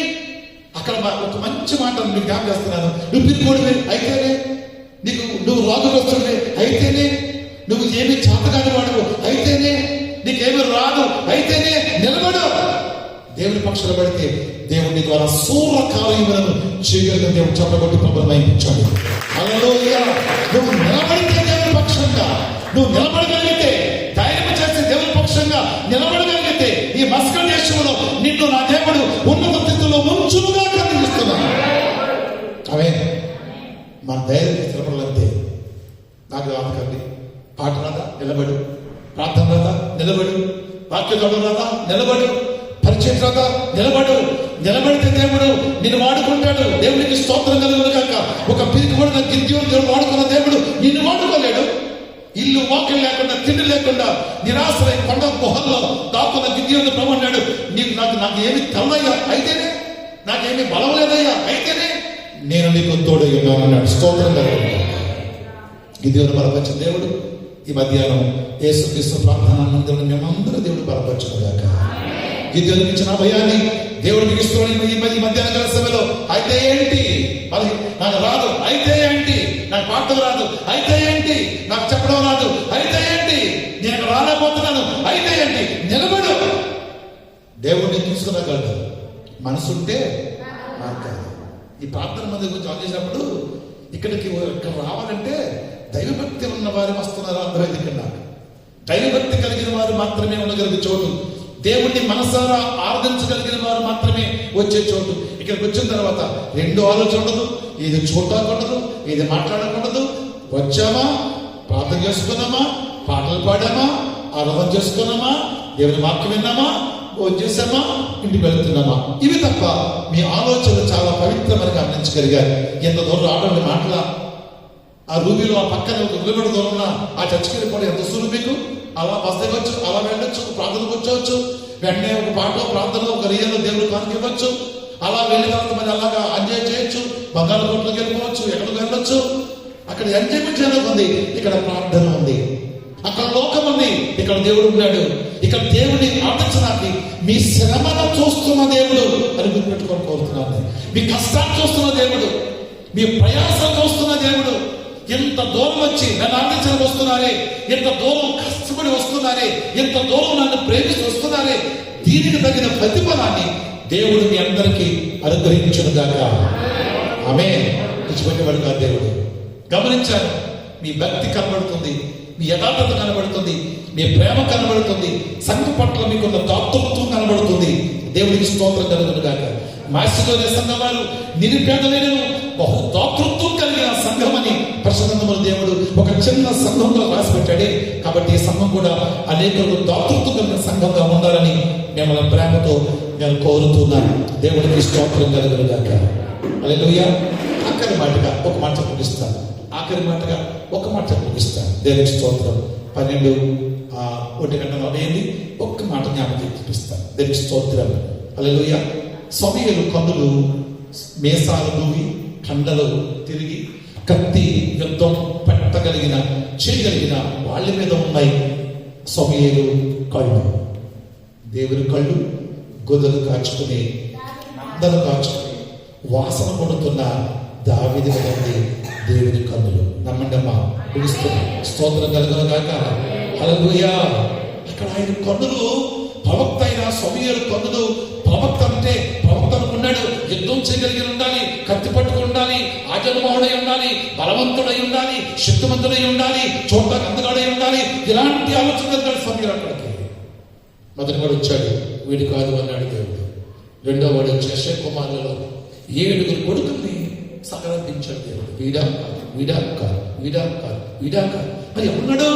అక్కడ ఒక మంచి మాట మీకు జ్ఞాపకం చేస్తున్నాను. నువ్వు పిరికోడివే అయితేనే, నువ్వు రోగగ్రస్తుడివే అయితేనే, నువ్వు ఏమి చేతగాని వాడు అయితేనే, నీకేమి రాదు అయితేనే నిలబడు. దేవుని పక్షాన పడితే దేవుని ద్వారా సూర్య కార్యములను చేయగలిగిన దేవుడు చెప్పబట్టి ప్రభుత్వం అయించాడు. హల్లెలూయా. నువ్వు నిలబడితే దేవుని పక్షంగా, నువ్వు నిలబడగలిగితే, ధైర్యం చేస్తే దేవుని పక్షంగా నిలబడగలిగితే ఈ మస్కట్ దేశంలో నిన్ను నా దేవుడు ఉన్నత స్థితిలో ముంచులుగా కనిపిస్తున్నాను. అవే మన ధైర్యం నిలబడాలంటే నాకు ఆమెకండి పాట రాదా నిలబడు, ప్రార్థన రాదా నిలబడు, వాక్య చదువు రాదా నిలబడు, పరిచయం రాదా నిలబడు. నిలబడితే దేవుడు నిన్ను వాడుకుంటాడు. దేవునికి స్తోత్రం కలుగును గాక. ఒక పిరికిపడిన గిద్యోను దేవుడు వాడుకున్న దేవుడు నిన్ను వాడుకోలేడు. ఇల్లు వాకిలు లేకుండా, తిండి లేకుండా, నిరాశ్రయ కొండ గుహల్లో దాక్కున్న గిద్యోను ప్రభు అన్నాడు, నాకు ఏమి తెల్లయ్యా అయితేనే, నాకేమి బలం లేదయ్యా అయితేనే నేను నీకు తోడై ఉన్నాను అన్నాడు. స్తోత్రం కలుగును. గిద్యోను బలపరిచిన దేవుడు ఈ మధ్యాహ్నం యేసుక్రీస్తు ప్రార్థనా మందిరం మేమందరూ దేవుడు బలపరచును గాక. గిద్యోనుకి ఇచ్చిన భయాన్ని దేవుడు మీకు ఇస్తున్నాడు ఈ మధ్యాహ్న కాల సమయంలో. అయితే ఏంటి, నాకు రాదు అయితే ఏంటి, నా నాకు పాడటం రాదు, అయితే ఏంటి? నాకు చెప్పడం రాదు, అయితే ఏంటి? నేను రాలేకపోతున్నాను, అయితే ఏంటి? నిలబడు. దేవుడిని తీసుకురాగలడు. మనసుంటే మార్గాలు. ఈ ప్రార్థన మంది గురించి ఆలోచించినప్పుడు ఇక్కడ రావాలంటే దైవభక్తి ఉన్న వారు వస్తున్నారు. అందరూ ఎందుకన్నా దైవభక్తి కలిగిన వారు మాత్రమే ఉండగలిగే చోటు, దేవుణ్ణి మనసారా ఆరాధించగలిగిన వారు మాత్రమే వచ్చే చోటు. ఇక్కడికి వచ్చిన తర్వాత రెండు ఆలోచన ఉండదు, ఇది చూడకూడదు, ఇది మాట్లాడకూడదు. వచ్చామా, ప్రార్థన చేసుకున్నామా, పాటలు పాడామా, ఆరాధన చేసుకున్నామా, దేవుని వాక్యం విన్నామా, వచ్చేసామా, ఇంటికి వెళ్తున్నామా, ఇవి తప్ప మీ ఆలోచనలు చాలా పవిత్రమని గమనించగలిగారు. ఎంత దూరం రావడం మాటలా, ఆ రూబీలో ఆ పక్కన ఒక కిలోమీటర్ దూరంలో ఆ చర్చికి వెళ్ళిపోవడం ఎంత సులువు మీకు. అలా బస్ దిగొచ్చు, అలా వెళ్ళొచ్చు, ప్రార్థనకు వచ్చవచ్చు, వెంటనే ఒక పాట ప్రార్థన ఒక రియల్ దేవుడు కానుక ఇవ్వచ్చు. అలా వెళ్ళిన తర్వాత మరి అలాగా ఎంజాయ్ చేయొచ్చు, బంగాళాకోటలోకి వెళ్ళిపోవచ్చు, ఎక్కడికి వెళ్ళొచ్చు. అక్కడ ఎంజాయ్మెంట్ చేయడం ఉంది, ఇక్కడ ప్రార్థన ఉంది. అక్కడ లోకం ఉంది, ఇక్కడ దేవుడు ఉన్నాడు. ఇక్కడ దేవుడిని ఆదర్శనాన్ని మీ శ్రమను చూస్తున్న దేవుడు అని గుర్తుపెట్టుకొని కోరుతున్నాను. మీ కష్టాన్ని చూస్తున్న దేవుడు, మీ ప్రయాసం చూస్తున్న దేవుడు. ఎంత దూరం వచ్చి నన్ను ఆదరించడానికి వస్తున్నారే, ఎంత దూరం కష్టపడి వస్తున్నారే, ఎంత దూరం నన్ను ప్రేమిస్తూ వస్తున్నారే, దీనికి తగిన ప్రతిఫలాన్ని దేవుడు మీ అందరికీ అనుగ్రహించును గాక. ఆమేన్. విడిచిపెట్టేవాడు కాదు దేవుడు. గమనించాను, మీ భక్తి కనబడుతుంది, మీ యథార్థత కనబడుతుంది, మీ ప్రేమ కనబడుతుంది, సంఘం పట్ల మీకున్న దాతృత్వం కనబడుతుంది. దేవుడికి స్తోత్రం కలుగును గాక. మాసిదోనియ సంఘం వారు నిరుపేదలైన బహు దాతృత్వం కలిగిన సంఘం అని పరిశుద్ధ దేవుడు ఒక చిన్న సంఘంలో రాసి పెట్టాడే. కాబట్టి ఈ సంఘం కూడా అనేకులు దాతృత్వం కలిగిన సంఘంగా ఉండాలని మిమ్మల్ని ప్రేమతో నేను కోరుతున్నాను. దేవుడికి స్తోత్రం కలుగును గాక. హల్లెలూయా. ఆఖరి మాటగా ఒక మాట ముగిస్తాను. ఆఖరి మాటగా ఒక మాట ముగిస్తాను. దేవునికి స్తోత్రం. 12:1 ఒక్క మాట జ్ఞాపకం చూపిస్తాను. దేవునికి స్తోత్రం. హల్లెలూయా. సమూయేలు కన్నులు మేసాలు దూవి కండలు తిరిగి కత్తి యుద్ధం పెట్టగలిగిన చేయగలిగిన వాళ్ళ మీద ఉన్నాయి సమూయేలు కళ్ళు. దేవుని కళ్ళు గొదలు కాచుకుని మందలు కాచుకుని వాసన కొడుతున్న దావీదు మీద దేవుని కన్నులు. నమ్మండమ్మా, పిలుస్తున్నా. స్తోత్రం కలుగును గాక. హల్లెలూయా. ఇక్కడ ఆయన కన్నులు ప్రవక్త అయిన సమూయేలు కన్నులు. ప్రవక్త అంటే ప్రవక్త అనుకున్నాడు, యుద్ధం చేయగలిగి ఉండాలి, కత్తి పట్టుకుని ఉండాలి, ఆజన్మోహుడై ఉండాలి, బలవంతుడై ఉండాలి, శక్తివంతుడై ఉండాలి, చూడటానికి అందగాడై ఉండాలి. ఇలాంటి ఆలోచన కలిగాడు సమూయేలు. అక్కడికి మొదటి వాడు వచ్చాడు, వీడు కాదు అన్నాడు దేవుడు. రెండో వాడు వచ్చి యెషయా కుమారులలో 7 కొడుకుల్ని సంగ్రహించాడు దేవుడు. వీడా కాదు, వీడా కాదు, వీడా కాదు, వీడా కాదు. మరి ఎవరున్నాడు?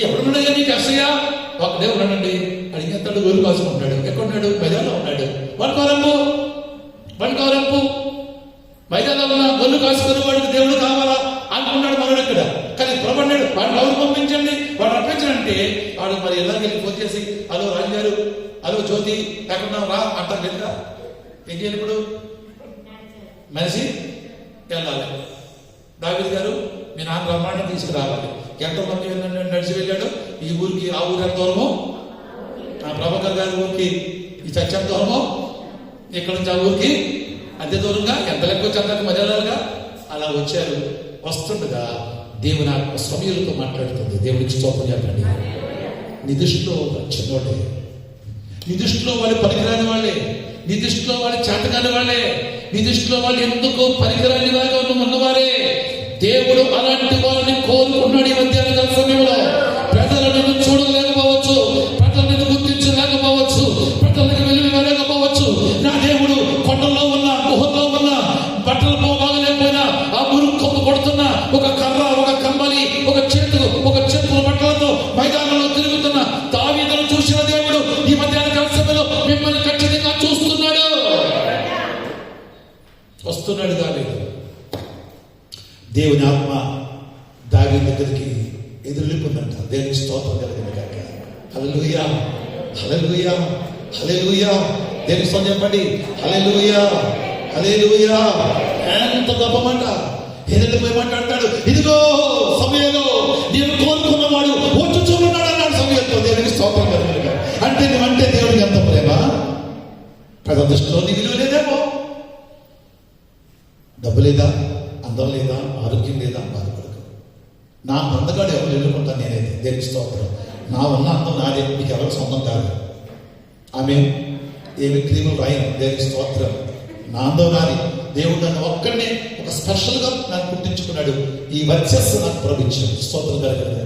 ఎవరున్నాడు? నీకు యెషయా ఒకడే ఉన్నాడండి. అడిగేస్తాడు, గోలు కాసుకుంటున్నాడు. ఎక్కడున్నాడు? మైదానంలో ఉన్నాడు. వణుకోరంపు మైదానంలో ఉన్న గొల్లు కాసుకుని వాడికి దేవుడు కావాలా అనుకున్నాడు మనోడు ఇక్కడ. కానీ ప్రబడ్డాడు. వాడిని ఎవరు పంపించండి, వాడు రప్పించడంటే వాడు మరి ఎలాగెళ్ళి ఫోన్ చేసి, హలో రాజుగారు, హలో జ్యోతి, ఎక్కడున్నా రా అంటారు లేదా? ఏం చేయాలి ఇప్పుడు? మనిషి వెళ్ళాలి. దావీదు గారు మీ నాన్న రమ్మాన్ని తీసుకురావాలి. ఎంతమంది నడిచి వెళ్ళాడు? ఈ ఊరికి ఆ ఊరు ఎంత దూరమో, ఆ ప్రభాకర్ గారి ఊరికి ఈ చర్చ ఎంత దూరమో, ఇక్కడ నుంచి ఆ ఊరికి అదే దూరంగా ఎంత లెక్క వచ్చి అందరికి మర్యాదలుగా అలా వచ్చారు. వస్తుండగా దేవుని సమూయేలుతో మాట్లాడుతుంది. దేవుడికి స్తోత్రం చెప్పండి. నీ దృష్టిలో చిన్నోడే, నీ దృష్టిలో వాళ్ళు పనికిరాని వాళ్ళే, నీ దృష్టిలో వాళ్ళు చేతకాని వాళ్ళే, నీ దృష్టిలో వాళ్ళు ఎందుకు పనికిరాని వారిగా ఉన్నవారే. దేవుడు అలాంటి వారిని కోరుకున్నాడు. ఈ మధ్యాహ్న సమయంలో ప్రజలను చూడలేకపోవచ్చు, ప్రజలను గుర్తించలేకపోవచ్చు, ప్రజలకు వెళ్ళలేకపోవచ్చు. నా దేవుడు కొండల్లో ఉన్న, గుహల్లో ఉన్న, బట్టలు బాగలేకపోయినా ఆ మురుగు కొమ్ము కొడుతున్న ఒక కర్ర, ఒక కమ్మలి, ఒక చేతుల బట్టలతో మైదానంలో తిరుగుతున్న దావీదును చూసిన దేవుడు ఈ మధ్యాహ్న సమయంలో మిమ్మల్ని ఖచ్చితంగా చూస్తున్నాడు. వస్తున్నాడు దావీదు. దేవుని ఆత్మ దావీదు దగ్గరికి ఎదురులిపోయిందంట. దేవుని స్తోత్రం కలిగిన గాక. హల్లెలూయా, హల్లెలూయా, హల్లెలూయా. దేవుని స్తోత్రం చెప్పండి. హల్లెలూయా, హల్లెలూయా. ఎంత గొప్ప మాట. ఎదురుపోయి మాట్లాడతాడు. ఇదిగో సమూయేలు, నేను కోరుకున్నవాడు వచ్చుచున్నాడు అన్నాడు సమూయేలుతో. దేవునికి స్తోత్రం కలిగిన గాక. అంటే నువ్వంటే దేవుడికి ఎంత ప్రేమ. ప్రజల దృష్టిలో నీ విలువ లేదేమో, డబ్బు లేదా, అందం లేదా, ఆరోగ్యం లేదా, బాధపడకు. నా అందగాడు ఎవరు ఎన్నుకుంటాను నేనైతే. దేవుని స్తోత్రం. నా ఉన్న అందం నాదే, మీకు ఎవరు సొంతం కాదు. ఆమె ఏమి క్రీములు రాయను. దేవుని స్తోత్రం. నా అందం నాది. దేవుడు నన్ను ఒక్కడినే ఒక స్పెషల్గా నాకు గుర్తించుకున్నాడు. ఈ వర్చస్సు నాకు ప్రవహించాడు. స్తోత్రం కలగదు.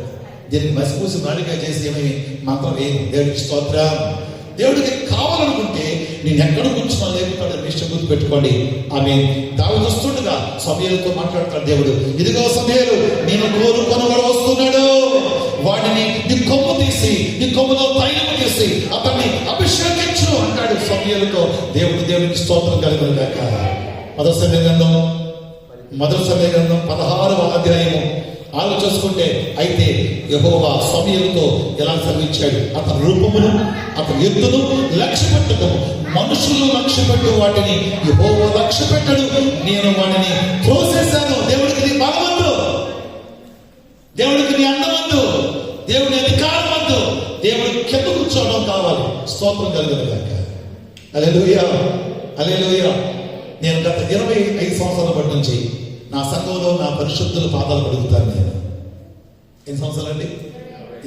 దీనికి మసిపూసి మాడిగా చేసి ఏమీ మంత్రం వేయదు. దేవుడికి స్తోత్రం. దేవుడికి కావాలనుకుంటే నేను ఎక్కడ కూర్చున్నా లేకపోతే విషయం గుర్తు పెట్టుకోండి. ఆమె దావీదు వస్తుండగా సమూయేలుతో మాట్లాడతాడు దేవుడు. ఇదిగో సమూయేలు, నేను కోరుకొనవాడు వస్తున్నాడు, వాడిని నీ కొమ్ము తీసి నీ కొమ్ములో తైలము తీసి అతన్ని అభిషేకించు అంటాడు సమూయేలుతో. దేవునికి స్తోత్రం కలుగును గాక. మొదటి సమూయేలు గ్రంథం 16వ అధ్యాయము ఆలోచించుకుంటే, అయితే యెహోవా సమూయేలుతో ఎలా సెలవిచ్చాడు? అతని రూపమును అతని ఎత్తును లక్ష్య పెట్టకము, మనుషులు లక్ష్య పెట్టు వాటిని యెహోవా లక్ష్య పెట్టడు, నేను వాటిని త్రోసేశాను. దేవుడికి నీ బలవద్దు, దేవుడికి నీ అందవద్దు, దేవుని అధికారం వద్దు, దేవుడి కింద కూర్చోవడం కావాలి. స్తోత్రం కలుగును గాక. హల్లెలూయా, హల్లెలూయా. నేను గత 25 సంవత్సరాల బట్టి నుంచి నా సంఘంలో నా పరిశుద్ధుల పాదాలు కడుగుతాను. నేను ఎన్ని సంవత్సరాలండి?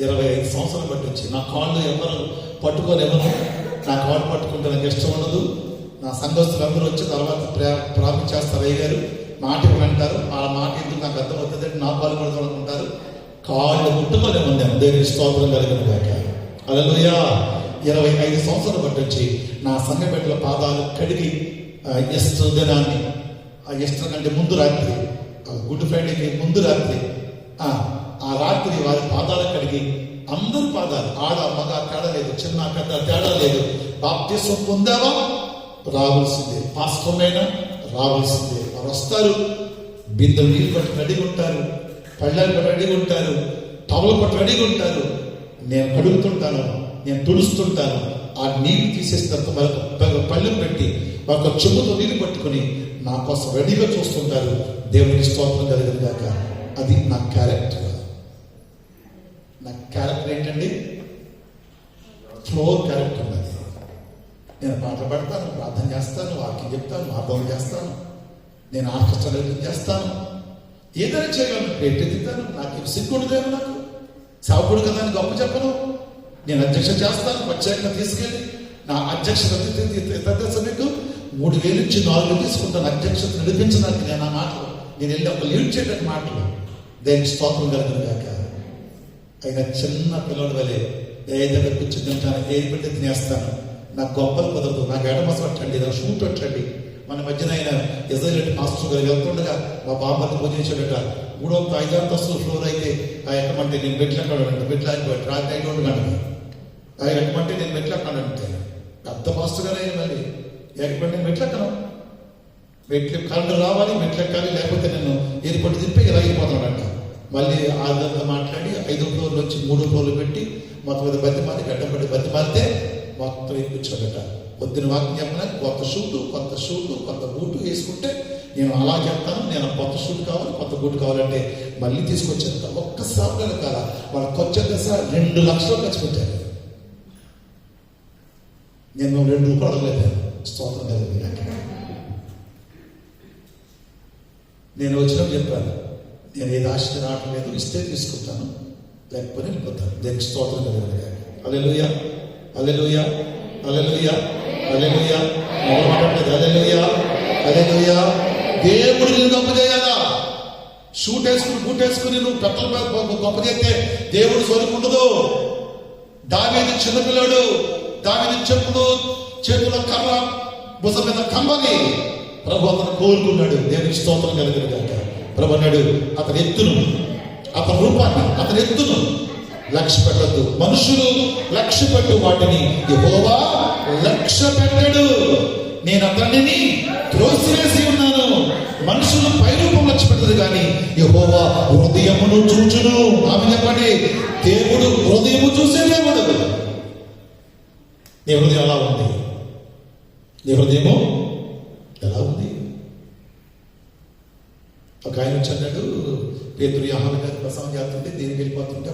25 సంవత్సరాల బట్టి వచ్చి నా కాళ్ళు ఎవరు పట్టుకోలేమను. నా కాళ్ళు పట్టుకుంటే నాకు ఇష్టం ఉండదు. నా సంఘస్థులు అందరూ వచ్చి తర్వాత ప్రార్థన చేస్తారు. అయ్యారు మాట అంటారు. ఆ మాట ఎందుకు నాకు అర్థం అవుతుంది, నా కాళ్ళు పడుతూ అనుకుంటారు. కాళ్ళు ముట్టుకోలేము. దేవుని స్తోత్రం కలిగిన గాక. హల్లెలూయా. 25 సంవత్సరాల బట్టి వచ్చి నా సంఘ బిడ్డల పాదాలు కడిగి ఈస్టర్ దినాన్ని, ఆ ఈస్టర్ కంటే ముందు రాత్రి, గుడ్ ఫ్రైడేకి ముందు రాత్రి, ఆ రాత్రి వారి పాదాలు కడిగి, అందరు పాదాలు, ఆడ మగ తేడా లేదు, చిన్న పెద్ద తేడా లేదు. బాప్తిసం పొందావా రావాల్సిందే, పాస్టర్లైనా రావాల్సిందే. వారు వస్తారు, బిందెలు నీళ్ళు పట్టి రెడీగా ఉంటారు, పళ్ళాలు పట్టి రెడీగా ఉంటారు, టవలు పట్టి రెడీగా ఉంటారు. నేను కడుగుతుంటాను, నేను తుడుస్తుంటాను. ఆ నీళ్ళు తీసేసినంత మరొక పళ్ళెం పెట్టి ఒక చెప్పుతో నీళ్ళు పట్టుకుని నా కోసం రెడీగా చూస్తుంటారు. దేవునికి స్తోత్రం కలిగిన గాక. అది నా క్యారెక్టర్. నా క్యారెక్టర్ ఏంటండి? ఫ్లోర్ క్యారెక్టర్ ఉన్నది. నేను పాటలు పాడతాను, ప్రార్థన చేస్తాను, వాక్యం చెప్తాను, అర్థం చేస్తాను, నేను ఆర్కెస్ట్రా చేస్తాను, ఏదైనా చేయగలను, పెట్టెత్తుతాను. నాకు సిగ్గుండదేమో, నాకు సావుకుడు కదా అని గొప్ప చెప్పను. నేను అధ్యక్ష చేస్తాను, ప్రత్యేకంగా తీసుకెళ్ళి నా అధ్యక్షత మీకు 3,000 నుంచి 4,000 తీసుకుంటాను. అధ్యక్షత నడిపించడానికి నేను ఆ మాటలు, నేను వెళ్ళి ఒక లీడ్ చేయడానికి మాటలు. దేనికి స్తోత్రం కలిగిన గాక. అయినా చిన్న పిల్లల వలె ఏ దగ్గర కూర్చొని తింటాను, ఏ పెట్టి తినేస్తాను. నాకు గొప్పలు కుదరదు. నాకు ఎడమస పట్టండి, నాకు షూట్ పట్టండి. మన మధ్యన ఆయన ఇజ్రాయేల్ మాస్టర్ గారు వెళ్తుండగా మా బాబాని భోజించాడట. 3వ 5 అంతస్తుల ఫ్లోర్ అయితే ఎక్కమంటే నేను మెట్లు ఎక్కడంటే మెట్లు అయిపోయాడు. రాత్రి 5 గంటకి ఎక్కమంటే నేను మెట్లు ఎక్కడంటే పెద్ద మాస్టర్ గారు అయినా మళ్ళీ ఎక్కమంటే నేను మెట్లు ఎక్కను. మెట్లు కళ్ళు రావాలి, మెట్లు ఎక్కాలి, లేకపోతే నేను ఎయిర్పోర్ట్ తిప్పి ఇలా అయిపోతాడంట. మళ్ళీ ఆరుగా మాట్లాడి 5వ ఫ్లోర్ నుంచి 3వ ఫ్లోర్లు పెట్టి మొత్తం మీద బతిమాలి, గడ్డపడి బతిమాలితే మొత్తం ఎక్కించాడట. పొద్దున వాక్యం చెప్పడానికి కొత్త షూటు, కొత్త బూటు వేసుకుంటే నేను అలా చెప్తాను. నేను కొత్త షూట్ కావాలి, కొత్త బూట్ కావాలంటే మళ్ళీ తీసుకొచ్చాను. ఒక్కసారి కాదా వాళ్ళకి వచ్చే దశ 2 లక్షలు ఖర్చు పెట్టాను. నేను 2 రూపాయలు అడగలేదు. స్తోత్రం కలిగింది. నేను వచ్చినప్పుడు చెప్పాను, నేను ఏది ఆశ రావటం లేదు, ఇస్తే తీసుకుంటాను, లేకపోతే వెళ్ళిపోతాను. దేనికి స్తోత్రం కలిగింది. హల్లెలూయా, హల్లెలూయా, హల్లెలూయా, హల్లెలూయా. మాట్లాడలేదు. హల్లెలూయా, హల్లెలూయా. దేవుడు నిన్ను గొప్ప చేయాలా? షూట్ వేసుకుని బూట్ వేసుకుని నువ్వు పెద్దలు గొప్ప చేస్తే దేవుడు సొలుకుండదు. దావీదు చిన్నపిల్లాడు, దావీదు చెప్పులు చేతుల కర్ర, భుజం మీద కంబని ప్రభు అతను కోరుకున్నాడు. దేవునికి స్తోత్రం కలిగిన గాక. ప్రభు అన్నాడు, అతని ఎత్తును, అతని రూపాన్ని, అతని ఎత్తును లక్ష్య పెట్టద్దు. మనుషులు లక్ష్య పెట్టు వాటిని యెహోవా లక్ష్య పెట్టడు. నేను అతనిని త్రోసివేసి ఉన్నాను. మనుషులు పై రూపం లక్ష్య పెట్టదు కానీ యెహోవా హృదయమును చూచును. ఆమె చెప్పండి, దేవుడు హృదయము చూసే దేవుడు. నీ హృదయం ఎలా ఉంది? నీ హృదయము ఎలా ఉంది? ఒక ఆయన వచ్చాడు, పేతురు యోహాను గారు ప్రసంగం చేస్తుంటే దేనికి వెళ్ళిపోతుంటే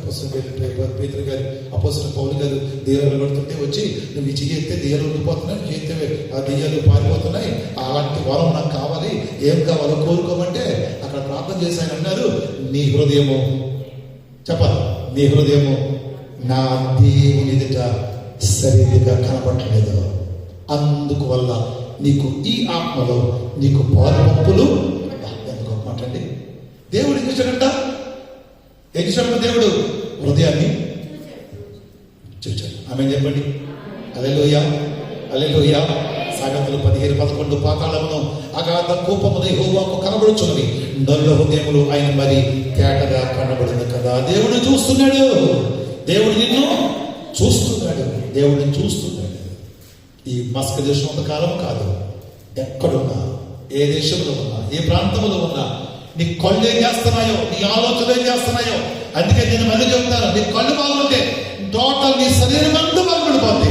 పేతురు గారు అపోస్తలుడు పౌలు గారు దెయ్యాలు కొడుతుంటే వచ్చి నువ్వు ఈ చెయ్యితే దెయ్యాలు ఉండిపోతున్నాయి, చేస్తే ఆ దెయ్యాలు పారిపోతున్నాయి, అలాంటి వరం నాకు కావాలి, ఏం కావాలో కోరుకోమంటే అక్కడ ప్రార్థన చేసి ఆయన అన్నారు, నీ హృదయము చెప్పాలి, నీ హృదయము నా దేవుని ఎదుట సరిగ్గా కనపడలేదు, అందుకు వల్ల నీకు ఈ ఆత్మలో నీకు పాలుపంపులు. ఎంత గొప్ప మాట అండి. దేవుడు ఏం చేశాడంట? ఏం చేశాడు? దేవుడు హృదయాన్ని చూచాడు. ఆమె చెప్పండి హల్లెలూయా, హల్లెలూయా. సామెతలు 17:11 పాతాళమును అగాధ కూపమును యెహోవాకు కనబడుచున్నవి, నరుల హృదయములు ఆయన మరి తేటగా కనబడింది కదా. దేవుడు చూస్తున్నాడు, దేవుడు నిన్ను చూస్తున్నాడు, దేవుడిని చూస్తున్నాడు. ఈ మస్క దేశం అంత కాలం కాదు, ఎక్కడున్నా, ఏ దేశంలో ఉన్నా, ఏ ప్రాంతంలో ఉన్నా, నీ కళ్ళు ఏం చేస్తున్నాయో, నీ ఆలోచనలు ఏం చేస్తున్నాయో. అందుకే నేను మళ్ళీ చెప్తాను, నీ కళ్ళు బాగుంటే టోటల్ నీ శరీరం అంతా బాగుపడిపోతే.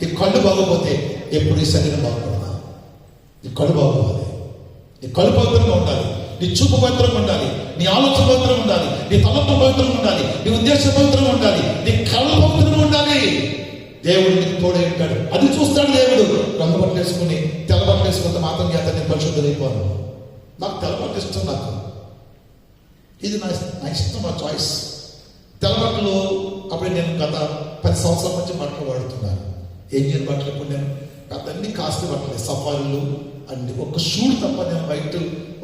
నీ కళ్ళు బాగోపోతే ఎప్పుడు నీ శరీరం బాగుపడదా? నీ కళ్ళు బాగోవాలి, నీ కళ్ళు పవిత్రంగా ఉండాలి, నీ చూపు పవిత్రంగా ఉండాలి, నీ ఆలోచన పవిత్రంగా ఉండాలి, నీ తలంపు పవిత్రంగా ఉండాలి, నీ ఉద్దేశం పవిత్రంగా ఉండాలి, నీ కళ్ళు పవిత్రంగా ఉండాలి. దేవుడు నీకు తోడే ఉంటాడు. అది చూస్తాడు దేవుడు. రంగు బట్టలు వేసుకుని తెల్ల బట్టలు వేసుకుంటే మాత్రం చేత నేను పరిశుద్ధులైపోను. నాకు తెల్ల బట్టలు ఇష్టం, నాకు ఇది నా ఇష్టం, నా చాయిస్. తెల్ల బట్టలు అప్పుడు నేను గత 10 సంవత్సరాల నుంచి బట్టలు వాడుతున్నాను. ఏం చేయని బట్టలు ఇప్పుడు నేను అన్ని కాస్ట్లీ బట్టలు, సఫారీలు అన్ని. ఒక షూట్ తప్ప నేను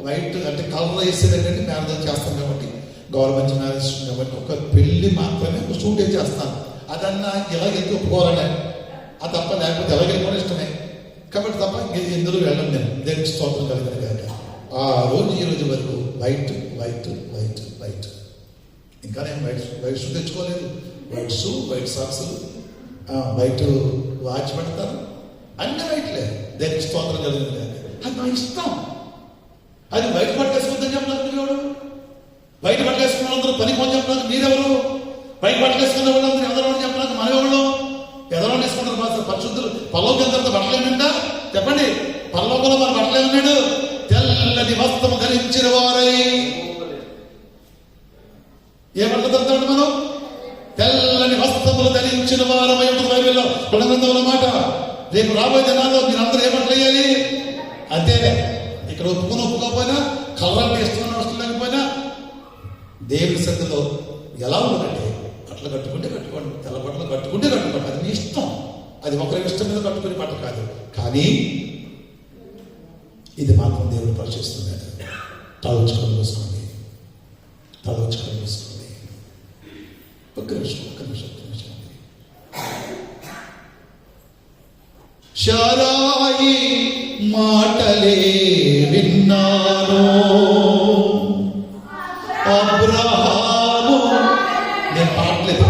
వైట్ అంటే కలర్ వేసేదంటే మేనేజ్ చేస్తాను కాబట్టి, గవర్నమెంట్ మ్యారేజ్ కాబట్టి ఒక పెళ్లి మాత్రమే ఒక షూట్ చేస్తాను. అదన్నా ఎలాగెళ్తే ఒప్పుకోవాలనే, అది తప్ప లేకపోతే ఎలాగెళ్ళిపోవడం ఇష్టమే కాబట్టి తప్ప ఎందుకు వెళ్ళను నేను. దేవునికి స్తోత్రం కలిగిన కాక ఆ రోజు ఈ రోజు వరకు వైట్ వైట్ వైట్ వైట్. ఇంకా నేను వైట్ షూ తెచ్చుకోలేదు. White shoe, white socks, white watch పెడతాను, అన్ని వైట్లే. దేవునికి స్తోత్రం కలిగిన కాక అది నా ఇష్టం. అది వైట్ పట్టేసుకుందని చెప్పడానికి ఎవడు? వైట్ పట్టేసుకున్న వాళ్ళందరూ పని కొని చెప్పడానికి మీరెవరు? బయట బట్టలు వేసుకునే వాళ్ళందరూ ఎదరవాళ్ళు చెప్పడానికి మనం ఎవరు? ఎదరవాళ్ళు వేసుకుంటారు మాత్రం పరిశుద్ధులు. పల్లోకి ఎంత బట్టలు ఏమిటా చెప్పండి? పల్లోకంలో మన బట్టలు ఏమన్నాడు? తెల్లని వస్త్రము ధరించిన వారై. ఏ బట్టలు ధరుతాడు మనం? తెల్లని వస్త్రములు ధరించిన వారమై ఉంటుంది బైబిల్లో, గ్రంథంలో మాట. రేపు రాబోయే దినాల్లో మీరందరూ ఏ బట్టలు వేయాలి? అంతే. ఇక్కడ ఒప్పుకోకపోయినా, కలర్ ఇష్టమైన వస్తువులు లేకపోయినా దేవుని సన్నిధిలో ఎలా ఉందంటే అట్లా కట్టుకుంటే కట్టుకోండి, తెల్ల బట్టలు కట్టుకుంటే కట్టుకోండి, అది మీ ఇష్టం. అది ఒకరి ఇష్టం మీద కట్టుకునే బట్ట కాదు. కానీ ఇది మాత్రం దేవుడు పరిశీలిస్తున్నాడు. తలచుకొని చూసుకోండి, తలచుకొని చూసుకోండి. ఒక్క నిమిషం. శారాయి మాటలే విన్నాను, అబ్రహాము. నేను పాడలేదు,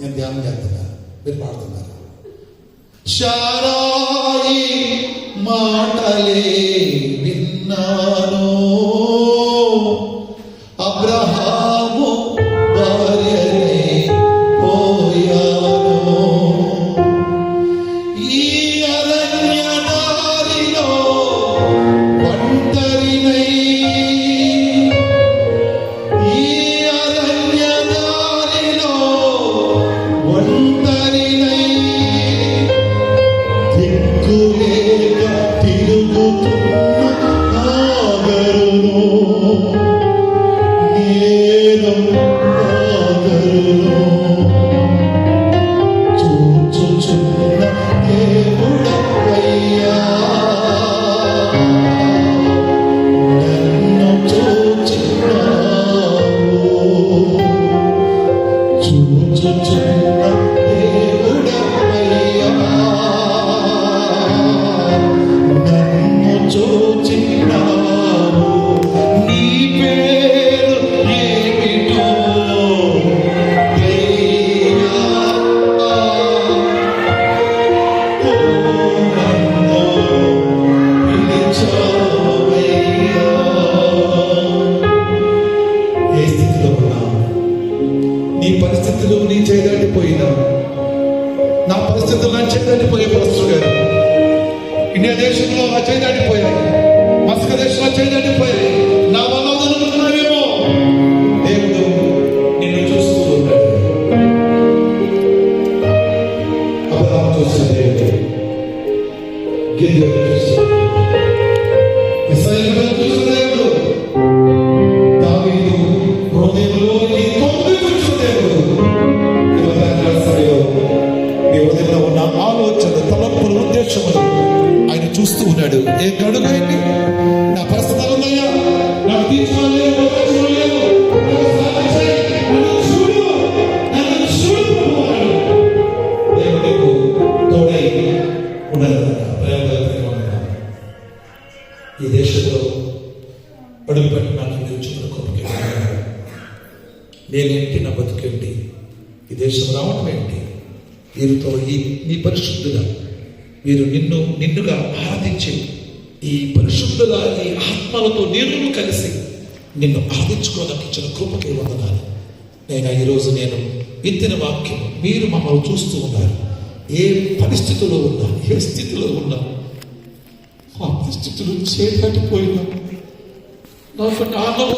నేను ధ్యానం చేస్తున్నాను, మీరు పాడుతున్నారు. శారాయి మాటలే విన్నాను, అబ్రహాము భార్యనే పోయాను. ఈ అరణ్య దారిలో ఒంటరినై, ఇండియా దేశంలో చేయి దాటిపోయాయి, మస్క దేశంలో చేయి దాటిపోయాయి. నా వల్ల గిద్దెను చూశాడు. ఇశ్రాయేలును చూసిన దేవుడు దావీదు హృదయంలోకి తొంగిచూచిన దేవుడు. ఈ ఉదయకాల సమయంలో మీ హృదయంలో ఉన్న ఆలోచన, తలంపులు, ఉద్దేశములు ఆయన చూస్తూ ఉన్నాడు. ఏ గడుగు అయింది, నా పరిస్థితులు ఉన్నాయా, నాకు తీర్చుకోలేదు, ఈ దేశంలో అడుగుపెట్టి నాకు నిలిచిన గొప్పకి నేనేంటి, నా బతుకేంటి, ఈ దేశం రావడం ఏంటి, వీరితో ఈ పరిశుద్ధుగా మీరు నిన్నుగా ఆరాధించి ఈ పరిశుద్ధుల ఈ ఆత్మలతో నేను కలిసి నిన్ను ఆరాధించుకోవడానికి ఇచ్చిన కృపకి వందనాలు. ఈరోజు నేను విత్తిన వాక్యం మీరు మమ్మల్ని చూస్తూ ఉన్నారు. ఏ పరిస్థితిలో ఉన్నా, ఏ స్థితిలో ఉన్నా, ఆ పరిస్థితులు చేపట్టిపోయినా నాకు కారణం